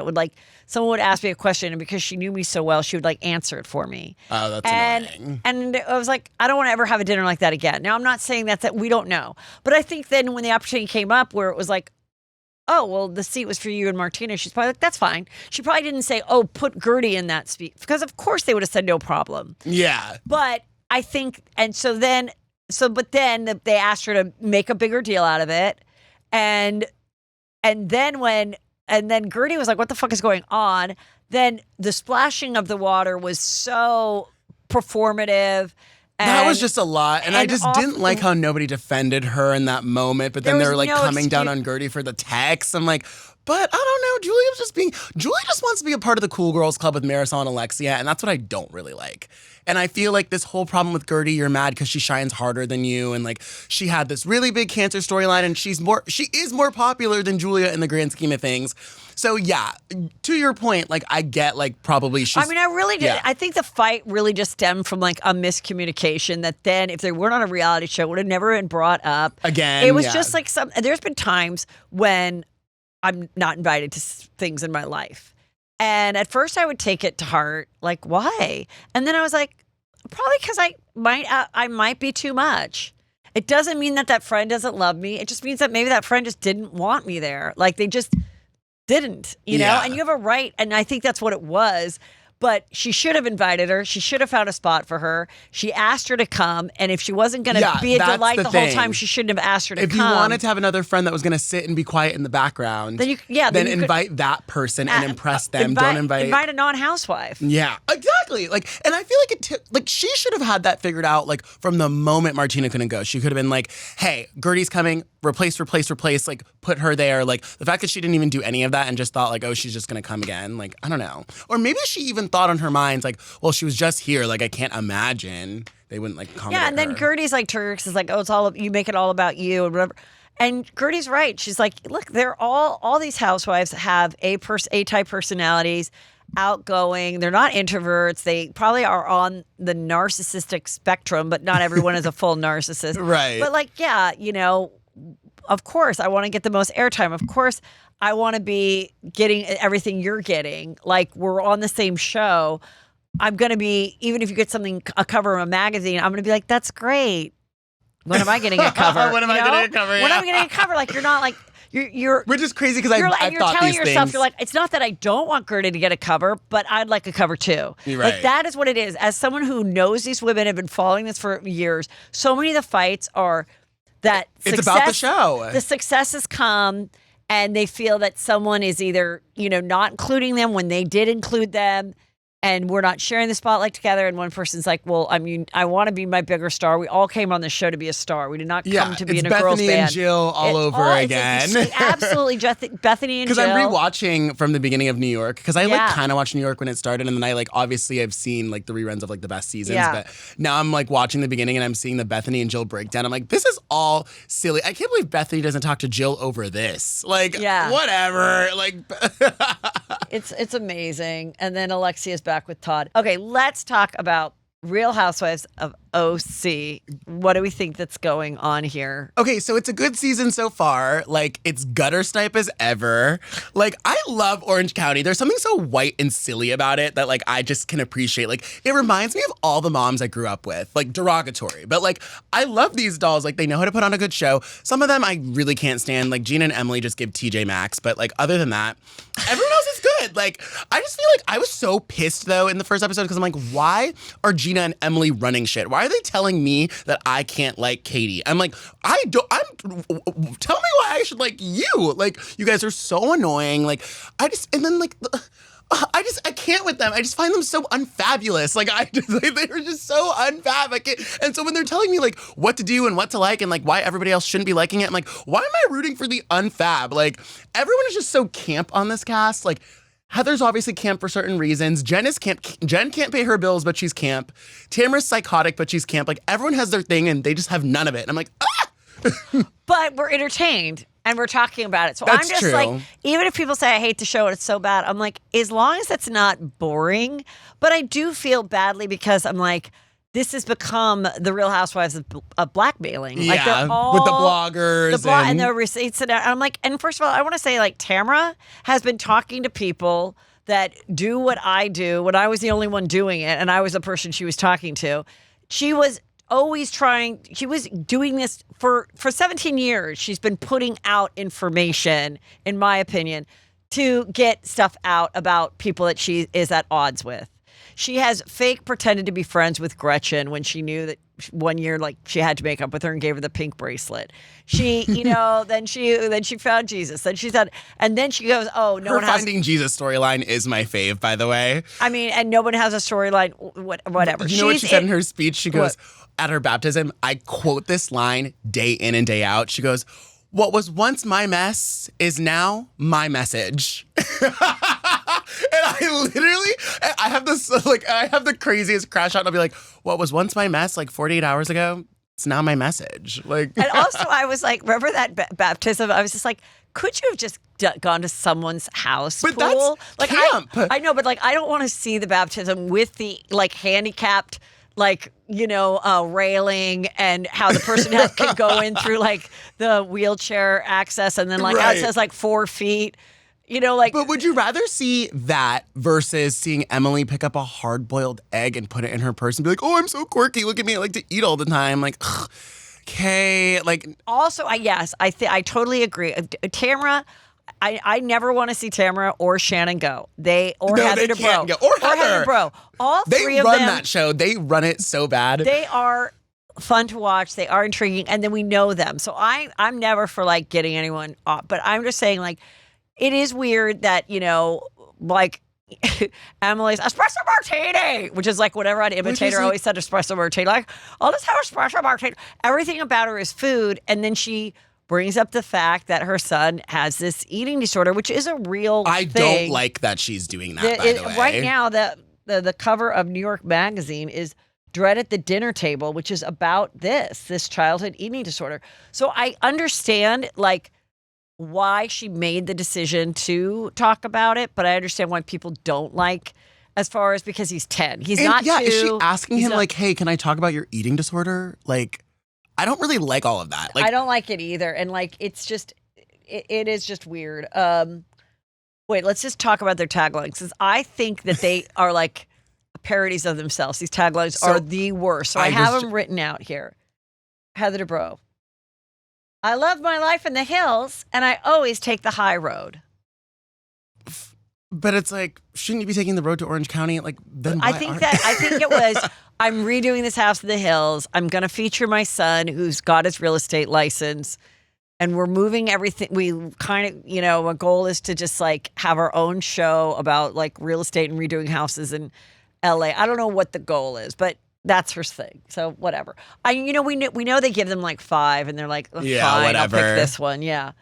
would like, someone would ask me a question, and because she knew me so well, she would like answer it for me. Oh, that's annoying. And I was like, I don't want to ever have a dinner like that again. Now, I'm not saying that we don't know. But I think then when the opportunity came up where it was like, oh, well, the seat was for you and Martina, she's probably like, that's fine. She probably didn't say, oh, put Guerdy in that seat, because of course they would have said no problem. Yeah. But I think, but then they asked her to make a bigger deal out of it. And then Guerdy was like, what the fuck is going on? Then the splashing of the water was so performative. That was just a lot. And I just didn't like how nobody defended her in that moment. But then they were like coming down on Guerdy for the text. I'm like, but I don't know. Julia just wants to be a part of the cool girls club with Marisol and Alexia. And that's what I don't really like. And I feel like this whole problem with Guerdy, you're mad because she shines harder than you. And like she had this really big cancer storyline, and she is more popular than Julia in the grand scheme of things. So yeah, to your point, like I get like probably she's. I mean, I really did. Yeah. I think the fight really just stemmed from like a miscommunication that then if they weren't on a reality show, it would have never been brought up. Again, it was just like there's been times when I'm not invited to things in my life. And at first I would take it to heart, like, why? And then I was like, probably because I might be too much. It doesn't mean that friend doesn't love me. It just means that maybe that friend just didn't want me there. Like they just didn't, you know? And you have a right, and I think that's what it was. But she should have invited her. She should have found a spot for her. She asked her to come, and if she wasn't going to be a delight the whole time, she shouldn't have asked her to come. If you wanted to have another friend that was going to sit and be quiet in the background, then invite that person and impress them. Don't invite a non-housewife. Yeah, exactly. Like, and I feel like she should have had that figured out like from the moment Martina couldn't go. She could have been like, "Hey, Guerdy's coming. Replace. Like, put her there." Like the fact that she didn't even do any of that and just thought like, "Oh, she's just going to come again." Like, I don't know. Or maybe she even thought on her mind like, well, she was just here. Like, I can't imagine they wouldn't like comment. Yeah, and then Guerdy's like, Turks is like, oh, it's all you make it all about you and whatever. And Guerdy's right. She's like, look, they're all these housewives have A-type personalities, outgoing. They're not introverts. They probably are on the narcissistic spectrum, but not everyone is a full narcissist. Right. But like, yeah, you know, of course, I want to get the most airtime. Of course, I want to be getting everything you're getting. Like, we're on the same show. I'm going to be, even if you get a cover of a magazine, I'm going to be like, that's great. When am I getting a cover? When am I getting a cover? When am I getting a cover? Like, you're not like, you're which is crazy because I've you're thought telling these yourself, things. You're like, it's not that I don't want Guerdy to get a cover, but I'd like a cover too. Right. Like, that is what it is. As someone who knows these women, have been following this for years, so many of the fights are that it's about the show. The successes come, and they feel that someone is either, you know, not including them when they did include them, and we're not sharing the spotlight together. And one person's like, well, I mean, I want to be my bigger star. We all came on the show to be a star. We did not come to be in a Bethany girls band. And Jill all over again. Absolutely, Bethany and Jill. Because I'm rewatching from the beginning of New York, because I like kind of watched New York when it started, and then I like obviously I've seen like the reruns of like the best seasons, but now I'm like watching the beginning and I'm seeing the Bethany and Jill breakdown. I'm like, this is all silly. I can't believe Bethany doesn't talk to Jill over this. Like, whatever. Like, it's amazing. And then Alexia's back with Todd. Okay, let's talk about Real Housewives of OC. What do we think that's going on here? Okay, so it's a good season so far. Like, it's gutter snipe as ever. Like, I love Orange County. There's something so white and silly about it that, like, I just can appreciate. Like, it reminds me of all the moms I grew up with. Like, derogatory. But, like, I love these dolls. Like, they know how to put on a good show. Some of them I really can't stand. Like, Gina and Emily just give TJ Maxx. But, like, other than that, everyone else is good. Like, I just feel like I was so pissed, though, in the first episode because I'm like, why are Gina and Emily running shit? Why are they telling me that I can't like Katie? I'm like, tell me why I should like you. Like, you guys are so annoying. Like, and then like, I can't with them. I just find them so unfabulous. Like they're just so unfab. I can't. And so when they're telling me like what to do and what to like and like why everybody else shouldn't be liking it, I'm like, why am I rooting for the unfab? Like everyone is just so camp on this cast. Like Heather's obviously camp for certain reasons. Jen is camp. Jen can't pay her bills, but she's camp. Tamara's psychotic, but she's camp. Like everyone has their thing and they just have none of it. And I'm like, ah! But we're entertained. And we're talking about it. So That's I'm just true. like, even if people say I hate the show and it's so bad, I'm like, as long as it's not boring. But I do feel badly because I'm like, this has become the Real Housewives of blackmailing. Yeah, like they're all, with the bloggers. and the receipts. And I'm like, and first of all, I want to say like Tamara has been talking to people that do what I do when I was the only one doing it. And I was the person she was talking to. She was always she was doing this for 17 years. She's been putting out information, in my opinion, to get stuff out about people that she is at odds with. She has fake pretended to be friends with Gretchen when she knew that one year, like she had to make up with her and gave her the pink bracelet. She, then she found Jesus. Then she said, and then she goes, "Oh, no Her one has." Finding Jesus storyline is my fave, by the way. I mean, and no one has a storyline. Whatever. You know what she said in her speech? She goes, at her baptism, I quote this line day in and day out. She goes, "What was once my mess is now my message." And I have the craziest crash out. And I'll be like, "What was once my mess like 48 hours ago? It's now my message." Like, and also I was like, remember that baptism? I was just like, could you have just gone to someone's house but pool? That's Like camp. I know, but like I don't want to see the baptism with the like handicapped, like railing and how the person can go in through like the wheelchair access and then like how it says like 4 feet. But would you rather see that versus seeing Emily pick up a hard-boiled egg and put it in her purse and be like, "Oh, I'm so quirky. Look at me. I like to eat all the time." Like, okay. Like, also, I totally agree. Tamara, I never want to see Tamara or Shannon go. Heather Dubrow. Go. Or Heather Dubrow. All three of them. They run that show. They run it so bad. They are fun to watch. They are intriguing. And then we know them. So I'm never for like getting anyone off. But I'm just saying like, it is weird that, like Emily's espresso martini, which is like whatever an imitator always said espresso martini. Like, I'll just have espresso martini. Everything about her is food. And then she brings up the fact that her son has this eating disorder, which is a real thing. I don't like that she's doing that, by the way. Right now, the cover of New York Magazine is Dread at the Dinner Table, which is about this childhood eating disorder. So I understand, like, why she made the decision to talk about it, but I understand why people don't like, as far as because he's 10. He's not 2. Is she asking him like, "Hey, can I talk about your eating disorder?" Like, I don't really like all of that. Like, I don't like it either. And like, it's just, it is just weird. Wait, let's just talk about their taglines, because I think that they are like parodies of themselves. These taglines are the worst. So I have them written out here. Heather Dubrow. I love my life in the hills, and I always take the high road. But it's like, shouldn't you be taking the road to Orange County? Like, then why I think it was, I'm redoing this house in the hills. I'm going to feature my son who's got his real estate license, and we're moving everything. We kind of, our goal is to just like have our own show about like real estate and redoing houses in LA. I don't know what the goal is, but that's her thing. So whatever. We know they give them like 5 and they're like, oh, yeah, fine, whatever. I'll pick this one. Yeah.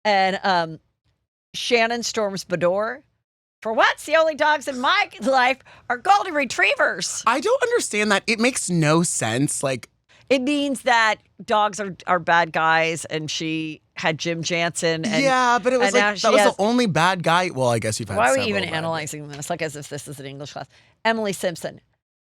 And Shannon storms Bador. For once, the only dogs in my life are golden retrievers. I don't understand that. It makes no sense. Like, it means that dogs are bad guys, and she had Jim Jansen. And, yeah, but it was like, that was the only bad guy. Well, I guess you've had Why are we several even analyzing this? Like as if this is an English class. Emily Simpson.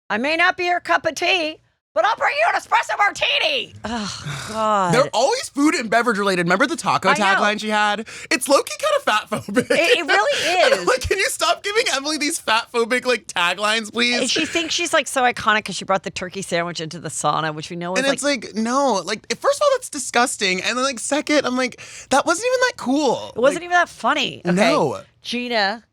I may not be your cup of tea, but I'll bring you an espresso martini. Oh, God. They're always food and beverage related. Remember the taco tagline she had? It's low-key kind of fat-phobic. It really is. Like, can you stop giving Emily these fat-phobic, like, taglines, please? And she thinks she's, like, so iconic because she brought the turkey sandwich into the sauna, which we know is, and it's like, no. Like, first of all, that's disgusting. And then, like, second, I'm like, that wasn't even that cool. It wasn't even that funny. Okay. No. Gina,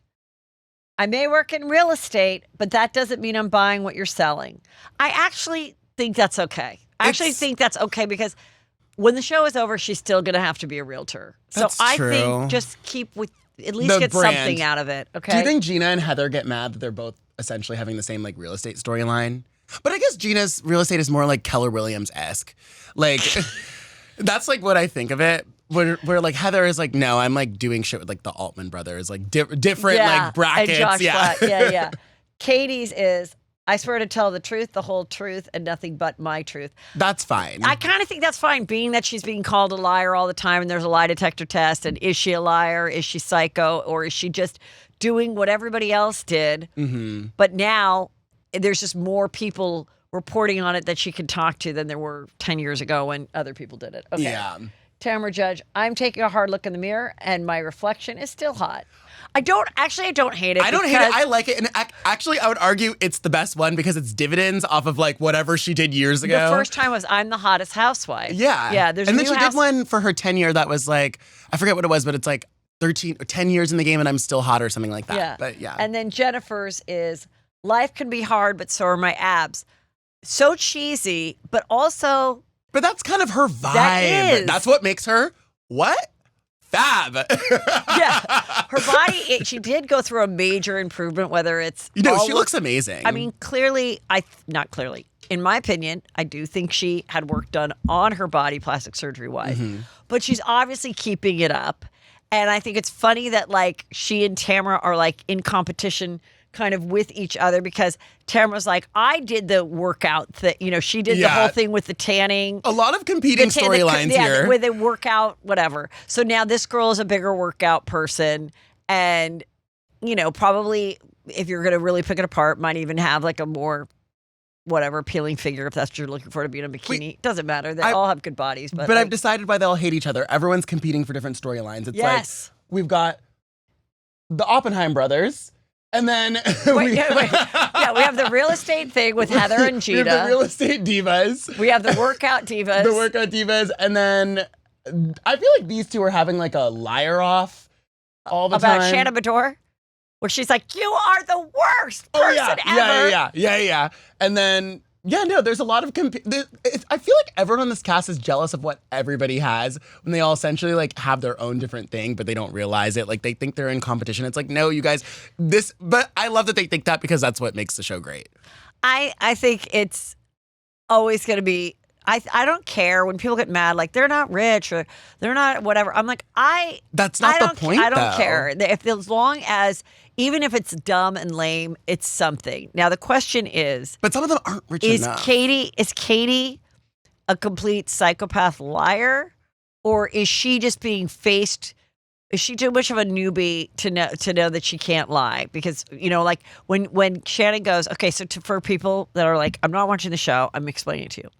I may work in real estate, but that doesn't mean I'm buying what you're selling. I actually think that's okay. I actually think that's okay because when the show is over, she's still going to have to be a realtor. So I think just keep with at least The get brand. something out of it. Okay. Do you think Gina and Heather get mad that they're both essentially having the same like real estate storyline? But I guess Gina's real estate is more like Keller Williams-esque. Like, that's like what I think of it. Where like Heather is like, no, I'm like doing shit with like the Altman brothers, like different like brackets. And Josh yeah. Black. Yeah. Katie's is, I swear to tell the truth, the whole truth, and nothing but my truth. That's fine. I kind of think that's fine, being that she's being called a liar all the time and there's a lie detector test. And is she a liar? Is she psycho? Or is she just doing what everybody else did? Mm-hmm. But now there's just more people reporting on it that she can talk to than there were 10 years ago when other people did it. Okay. Yeah. Tamara Judge, I'm taking a hard look in the mirror and my reflection is still hot. I don't hate it. I don't hate it. I like it. And actually, I would argue it's the best one because it's dividends off of like whatever she did years ago. The first time was I'm the hottest housewife. Yeah. Yeah. There's and a then new she did one for her 10-year that was like, I forget what it was, but it's like 13 or 10 years in the game and I'm still hot or something like that. Yeah. But yeah. And then Jennifer's is life can be hard, but so are my abs. So cheesy, but also. But that's kind of her vibe. That is. That's what makes her what? Fab. Yeah. Her body, she did go through a major improvement, whether it's. She looks amazing. I mean, clearly, not clearly. In my opinion, I do think she had work done on her body, plastic surgery wise, but she's obviously keeping it up. And I think it's funny that like she and Tamara are like in competition kind of with each other because Tamara's like, I did the workout thing. She did the whole thing with the tanning. A lot of competing storylines here. With a workout, whatever. So now this girl is a bigger workout person. And, probably if you're going to really pick it apart, might even have like a more appealing figure if that's what you're looking for to be in a bikini. Doesn't matter. They all have good bodies. But I've decided why they all hate each other. Everyone's competing for different storylines. It's like we've got the Oppenheim brothers. And then we have the real estate thing with Heather and Gina. We have the real estate divas. We have the workout divas. And then I feel like these two are having like a liar off all the time. About Shannon Bedore, where she's like, you are the worst person ever. Yeah. And then, there's a lot of I feel like everyone on this cast is jealous of what everybody has when they all essentially like have their own different thing, but they don't realize it. Like they think they're in competition. It's like, no, you guys, but I love that they think that because that's what makes the show great. I think it's always going to be, I don't care when people get mad, like they're not rich or they're not whatever. I'm like, that's not the point. I don't care. As long as, even if it's dumb and lame, it's something. Now the question is, but some of them aren't rich enough. Is Katie a complete psychopath liar, or is she just being faced? Is she too much of a newbie to know that she can't lie? Because like when Shannon goes, okay, so for people that are like, I'm not watching the show, I'm explaining it to you.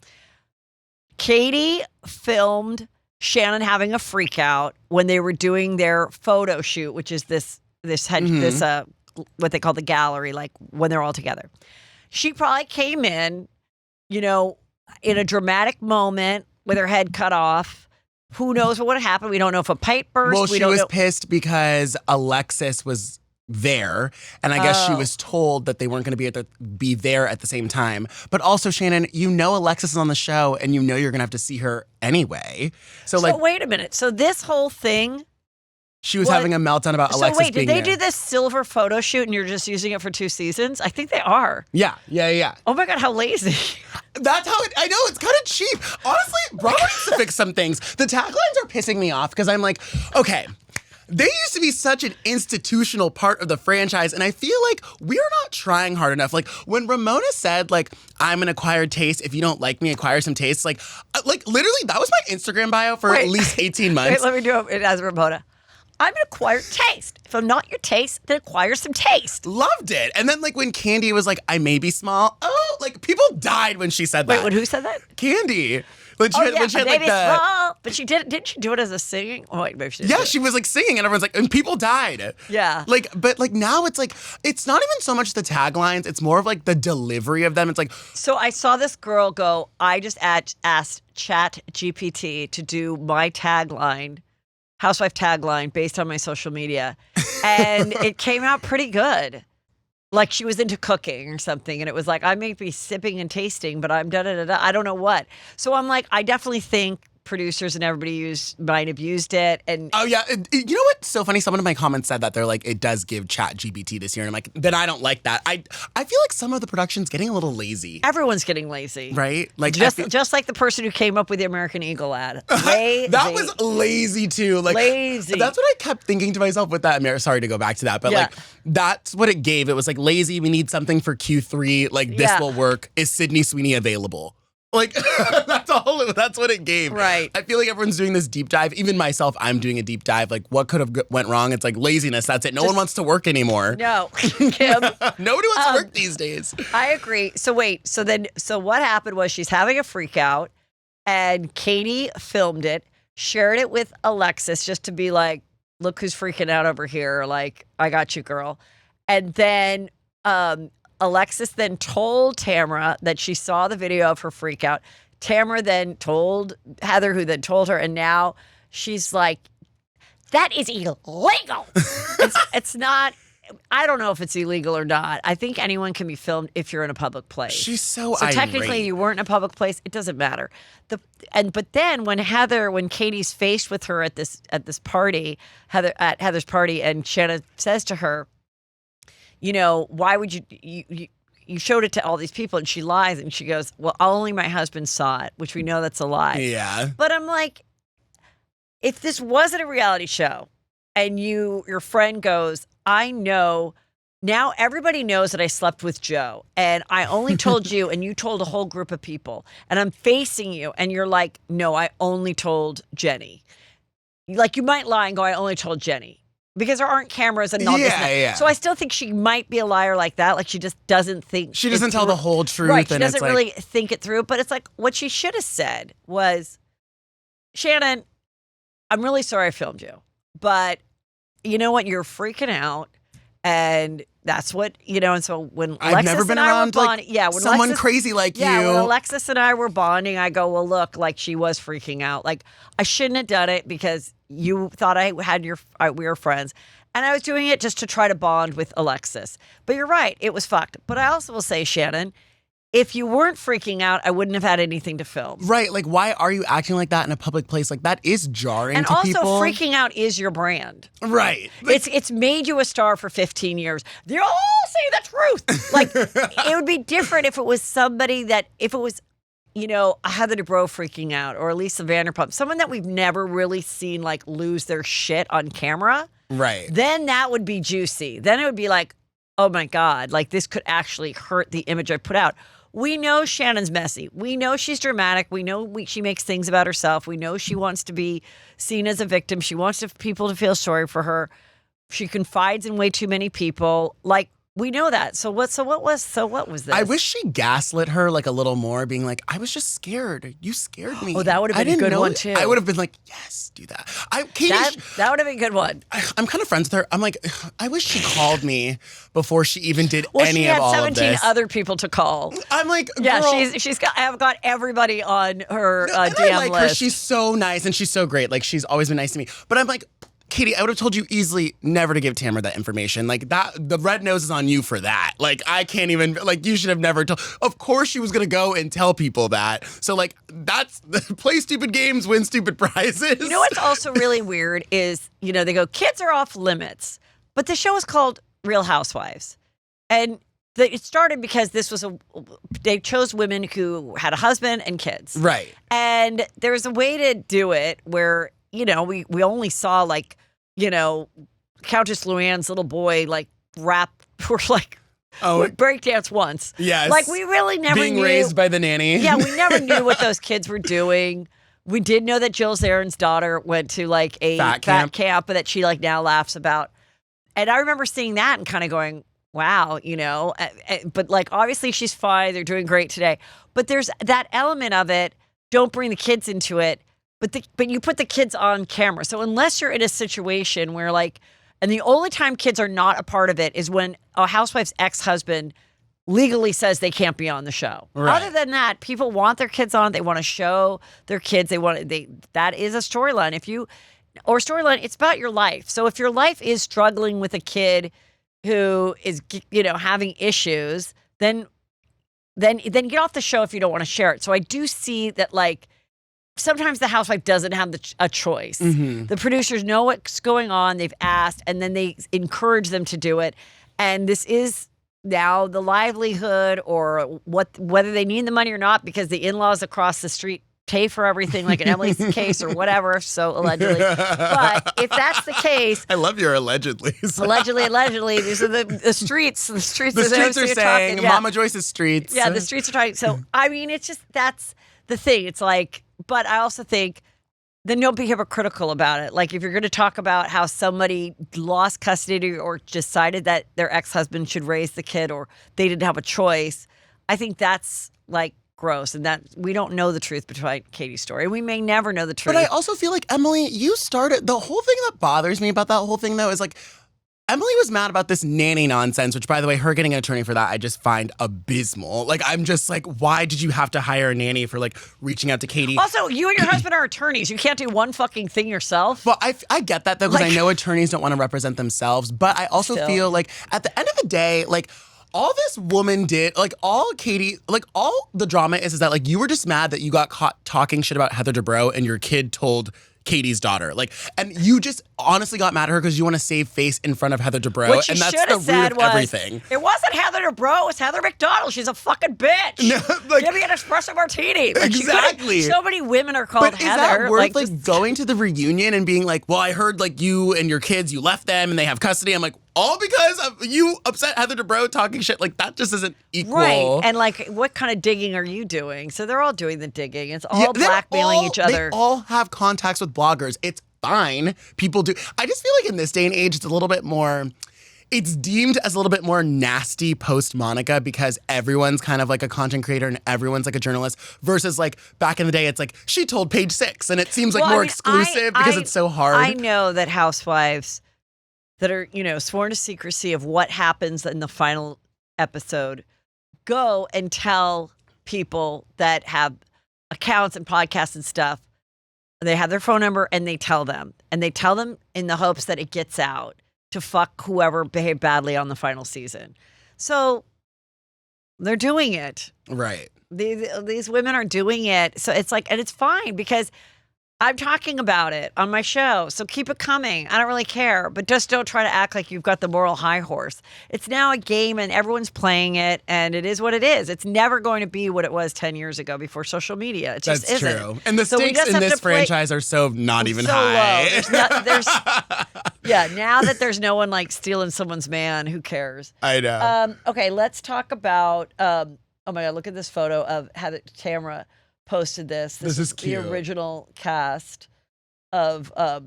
Katie filmed Shannon having a freak out when they were doing their photo shoot, which is this what they call the gallery, like when they're all together. She probably came in, in a dramatic moment with her head cut off. Who knows what would happen? We don't know if a pipe burst. Well, she was pissed because Alexis was there, and I guess she was told that they weren't going to be there at the same time. But also, Shannon, Alexis is on the show, and you're going to have to see her anyway. So wait a minute. So this whole thing. She was having a meltdown about Alexis being there. So wait, did they do this silver photo shoot and you're just using it for 2 seasons? I think they are. Yeah. Oh my God, how lazy. That's how I know, it's kind of cheap. Honestly, Bravo needs to fix some things. The taglines are pissing me off because I'm like, okay, they used to be such an institutional part of the franchise, and I feel like we're not trying hard enough. Like, when Ramona said, like, I'm an acquired taste, if you don't like me, acquire some taste, like literally, that was my Instagram bio for at least 18 months. Wait, let me do it as Ramona. I'm an acquired taste. If I'm not your taste, then acquire some taste. Loved it. And then, like, when Candy was like, I may be small. Oh, like, people died when she said that. Wait, who said that? Small. When she had like small. But she didn't she do it as a singing? Oh, wait, maybe she didn't. Yeah, she was like singing and everyone's like, and people died. Yeah. Like, but like now it's like, it's not even so much the taglines, it's more of like the delivery of them. It's like. So I saw this girl go, I just asked ChatGPT to do my tagline, housewife tagline based on my social media. And it came out pretty good. Like she was into cooking or something. And it was like, I may be sipping and tasting, but I'm da-da-da-da. I don't know what. So I'm like, I definitely think producers and everybody might have used it. And Oh yeah, you know what's so funny? Someone in my comments said that they're like, it does give ChatGPT this year, and I'm like, then I don't like that. I feel like some of the production's getting a little lazy. everyone's getting lazy. Right? Like Just like the person who came up with the American Eagle ad. Lazy. that was lazy too. Like Lazy. That's what I kept thinking to myself with that. Sorry to go back to that, but like that's what it gave. It was like lazy. We need something for Q3. Like this will work. Is Sydney Sweeney available? Like that's what it gave. Right. I feel like everyone's doing this deep dive. Even myself, I'm doing a deep dive. Like what could have went wrong? It's like laziness. That's it. No one wants to work anymore. No, Kim. Nobody wants to work these days. I agree. So wait. So what happened was she's having a freak out, and Katie filmed it, shared it with Alexis just to be like, look who's freaking out over here. Like, I got you, girl. And then Alexis then told Tamara that she saw the video of her freak out. Tamara then told Heather, who then told her, and now she's like, that is illegal. It's not, I don't know if it's illegal or not. I think anyone can be filmed if you're in a public place. She's so So irate. technically you weren't in a public place. It doesn't matter. But then when Katie's faced with her at this party, at Heather's party, and Shannon says to her, you know, why would you showed it to all these people, and she lies, and she goes, well, only my husband saw it, which we know that's a lie. Yeah. But I'm like, if this wasn't a reality show and your friend goes, I know, now everybody knows that I slept with Joe, and I only told you, and you told a whole group of people, and I'm facing you, and you're like, no, I only told Jenny. Like, you might lie and go, I only told Jenny. Because there aren't cameras and all this. Yeah. So I still think she might be a liar like that. Like, she just doesn't think. She doesn't tell the whole truth. Right. She and doesn't it's like, really think it through. But it's like, what she should have said was, Shannon, I'm really sorry I filmed you. But you know what? You're freaking out. And that's what, and so when I've Alexis never been and I around were bonding, like when someone Alexis, crazy like you. Yeah, when Alexis and I were bonding, I go, well, look, like she was freaking out. Like, I shouldn't have done it because you thought I had we were friends. And I was doing it just to try to bond with Alexis. But you're right, it was fucked. But I also will say, Shannon, if you weren't freaking out, I wouldn't have had anything to film. Right. Like, why are you acting like that in a public place? Like, that is jarring and to people. And also, freaking out is your brand. Right. Like, it's made you a star for 15 years. They'll all say the truth. Like, it would be different if it was somebody if it was, a Heather Dubrow freaking out, or Lisa Vanderpump, someone that we've never really seen, like, lose their shit on camera. Right. Then that would be juicy. Then it would be like, oh my God, like, this could actually hurt the image I put out. We know Shannon's messy. We know she's dramatic. We know she makes things about herself. We know she wants to be seen as a victim. She wants people to feel sorry for her. She confides in way too many people. Like, we know that. So what was this? I wish she gaslit her like a little more, being like, I was just scared. You scared me. Oh, that would have been a good one too. I would have been like, yes, do that. Katie, that would have been a good one. I'm kind of friends with her. I'm like, I wish she called me before she even did any of all of this. She had 17 other people to call. I'm like, girl, yeah, I've got everybody on her DM I like list. her. She's so nice and she's so great. Like, she's always been nice to me. But I'm like, Katie, I would have told you easily never to give Tamara that information. Like, that, the red nose is on you for that. Like, I can't even, like, you should have never told. Of course she was going to go and tell people that. So, like, that's, play stupid games, win stupid prizes. You know what's also really weird is, they go, kids are off limits. But the show is called Real Housewives. And it started because they chose women who had a husband and kids. Right. And there's a way to do it where, we only saw, like, Countess Luann's little boy, like, rap or, like, breakdance once. Yes. Like, we really never being knew. Raised by the nanny. Yeah, we never knew what those kids were doing. We did know that Jill Zarin's daughter went to, like, a fat camp that she, like, now laughs about. And I remember seeing that and kind of going, wow, but, like, obviously she's fine. They're doing great today. But there's that element of it. Don't bring the kids into it. But you put the kids on camera. So unless you're in a situation where, like, and the only time kids are not a part of it is when a housewife's ex-husband legally says they can't be on the show. Right. Other than that, people want their kids on. They want to show their kids. That is a storyline. It's about your life. So if your life is struggling with a kid who is, having issues, then get off the show if you don't want to share it. So I do see that, like, sometimes the housewife doesn't have a choice. Mm-hmm. The producers know what's going on. They've asked, and then they encourage them to do it. And this is now the livelihood, or whether they need the money or not, because the in-laws across the street pay for everything, like in Emily's case or whatever. So allegedly, but if that's the case, I love your allegedly. allegedly, these are the streets. The streets. The streets are saying talking, yeah. Mama Joyce's streets. Yeah, the streets are talking. So I mean, it's just that's the thing. It's like, but I also think then don't be hypocritical about it. Like if you're going to talk about how somebody lost custody or decided that their ex-husband should raise the kid or they didn't have a choice, I think that's like gross, and that we don't know the truth behind Katie's story. We may never know the truth. But I also feel like, Emily, you started the whole thing that bothers me about that whole thing, though, is like Emily was mad about this nanny nonsense, which, by the way, her getting an attorney for that, I just find abysmal. Like, I'm just like, why did you have to hire a nanny for like reaching out to Katie? Also, you and your husband are attorneys. You can't do one fucking thing yourself. Well, I get that, though, because I know attorneys don't want to represent themselves. But I also feel like at the end of the day, like, all this woman did, like all Katie, like all the drama is that like you were just mad that you got caught talking shit about Heather Dubrow and your kid told Katie's daughter. Like, and you just honestly got mad at her because you want to save face in front of Heather Dubrow. What and you that's should the have said root of was, everything. It wasn't Heather Dubrow, it was Heather McDonald. She's a fucking bitch. No, like, give me an espresso martini. Like, exactly. So many women are called but Heather. Is that worth like going to the reunion and being like, well, I heard like you and your kids, you left them and they have custody. I'm like, all because of you upset Heather Dubrow talking shit. Like, that just isn't equal. Right. And like, what kind of digging are you doing? So they're all doing the digging. It's all blackmailing each other. They all have contacts with bloggers. It's fine. People do. I just feel like in this day and age, it's a little bit more, it's deemed as a little bit more nasty post Monica because everyone's kind of like a content creator and everyone's like a journalist versus like back in the day, it's like she told Page Six and it seems like more exclusive because it's so hard. I know that housewives that are, sworn to secrecy of what happens in the final episode go and tell people that have accounts and podcasts and stuff. They have their phone number and they tell them. And they tell them in the hopes that it gets out to fuck whoever behaved badly on the final season. So they're doing it. Right. These women are doing it. So it's like, and it's fine because I'm talking about it on my show. So keep it coming. I don't really care. But just don't try to act like you've got the moral high horse. It's now a game and everyone's playing it. And it is what it is. It's never going to be what it was 10 years ago before social media. It just That's isn't. true. And the stakes in this franchise are so not even high. Now that there's no one like stealing someone's man, who cares? I know. Okay, let's talk about, oh my God, look at this photo of Heather Tamara posted this. This is cute. The original cast of, what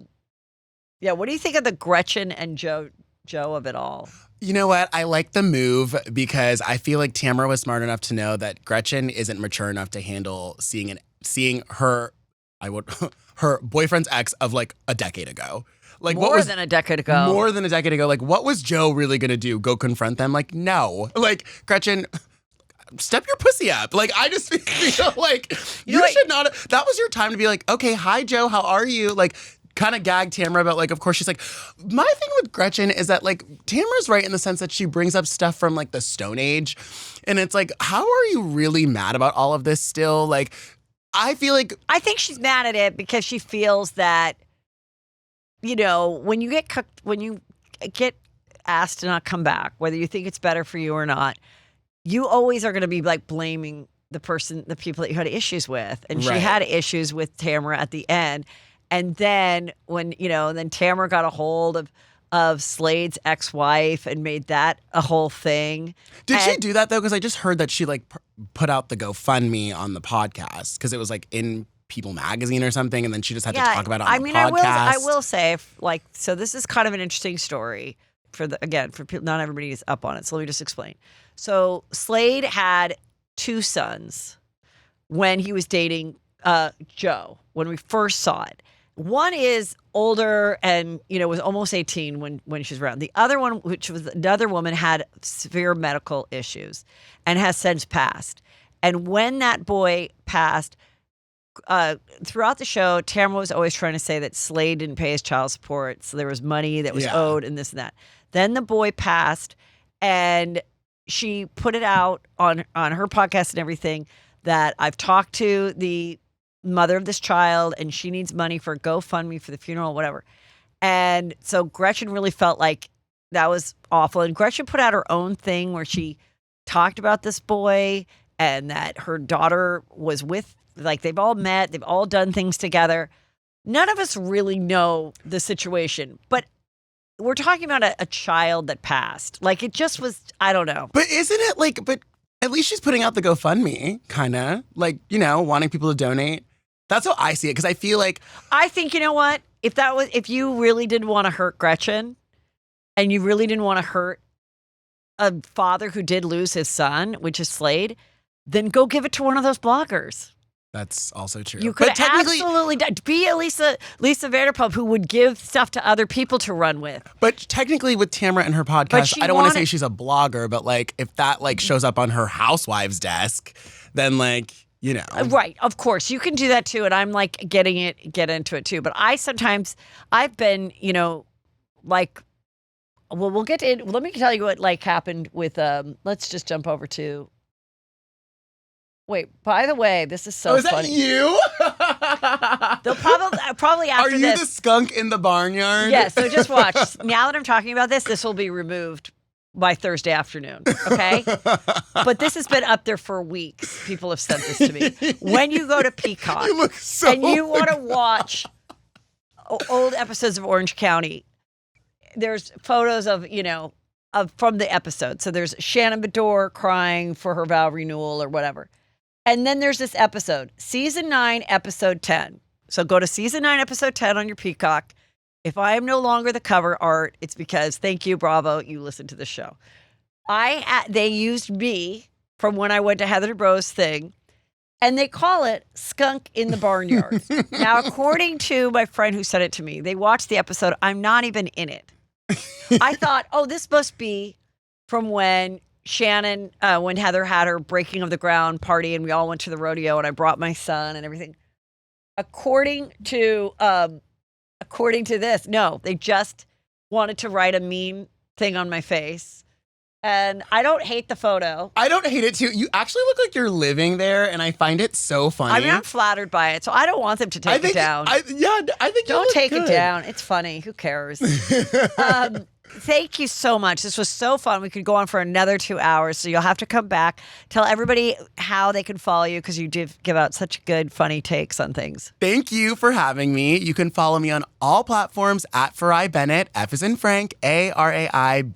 do you think of the Gretchen and Joe of it all? You know what? I like the move because I feel like Tamara was smart enough to know that Gretchen isn't mature enough to handle seeing her her boyfriend's ex of like a decade ago. Like more than a decade ago. More than a decade ago. Like, what was Joe really gonna do? Go confront them? Like, no. Like, Gretchen, step your pussy up. Like, I just feel like you should not. That was your time to be like, okay, hi, Joe, how are you? Like, kind of gag Tamara about, like, of course, she's like, my thing with Gretchen is that, like, Tamara's right in the sense that she brings up stuff from, like, the Stone Age. And it's like, how are you really mad about all of this still? Like, I think she's mad at it because she feels that, when you get asked to not come back, whether you think it's better for you or not, you always are going to be like blaming the people that you had issues with. And she had issues with Tamara at the end. And then when, then Tamara got a hold of Slade's ex-wife and made that a whole thing. Did she do that though? Because I just heard that she like put out the GoFundMe on the podcast because it was like in People Magazine or something. And then she just had to talk about it on the podcast. I will say, so this is kind of an interesting story for people, not everybody is up on it. So let me just explain. So Slade had 2 sons when he was dating Joe, when we first saw it. One is older and, was almost 18 when she was around. The other one, which was another woman, had severe medical issues and has since passed. And when that boy passed, throughout the show, Tamara was always trying to say that Slade didn't pay his child support, so there was money that was owed and this and that. Then the boy passed, and she put it out on her podcast and everything that I've talked to the mother of this child, and she needs money for a GoFundMe for the funeral, whatever. And so Gretchen really felt like that was awful. And Gretchen put out her own thing where she talked about this boy and that her daughter was with, like, they've all met, they've all done things together. None of us really know the situation, but we're talking about a child that passed. Like, it just was, I don't know. But isn't it like, but at least she's putting out the GoFundMe, kind of, like, you know, wanting people to donate. That's how I see it, because I feel like. I think, you know what? If you really didn't want to hurt Gretchen and you really didn't want to hurt a father who did lose his son, which is Slade, then go give it to one of those bloggers. That's also true. You could absolutely be a Lisa Vanderpump who would give stuff to other people to run with. But technically with Tamara and her podcast, I don't want to say she's a blogger, but like if that like shows up on her Housewives desk, then like, you know. Right. Of course. You can do that too. And I'm like get into it too. But I've been, you know, like, well, we'll get in. Let me tell you what like happened with, let's just jump over to. Wait, by the way, this is so funny. Is They'll that you? probably after this. Are you the skunk in the barnyard? Yeah, so just watch. Now that I'm talking about this will be removed by Thursday afternoon, okay? But this has been up there for weeks. People have sent this to me. When you go to Peacock you look so and you want to watch old episodes of Orange County, there's photos of, you know, from the episode. So there's Shannon Bedore crying for her vow renewal or whatever. And then there's this episode, season 9, episode 10. So go to season 9, episode 10 on your Peacock. If I am no longer the cover art, it's because, thank you, Bravo, you listened to the show. They used me from when I went to Heather Dubrow's thing, and they call it Skunk in the Barnyard. Now, according to my friend who sent it to me, they watched the episode. I'm not even in it. I thought, oh, this must be from when Shannon, when Heather had her breaking of the ground party and we all went to the rodeo and I brought my son and everything. According to this, no, they just wanted to write a mean thing on my face. And I don't hate the photo. I don't hate it too. You actually look like you're living there and I find it so funny. I mean, I'm flattered by it, so I don't want them to take it down. I think don't take it down. It's funny. Who cares? Thank you so much. This was so fun. We could go on for another 2 hours, so you'll have to come back. Tell everybody how they can follow you because you did give out such good, funny takes on things. Thank you for having me. You can follow me on all platforms at Farai Bennett, F as in Frank, ARAIBENNETT.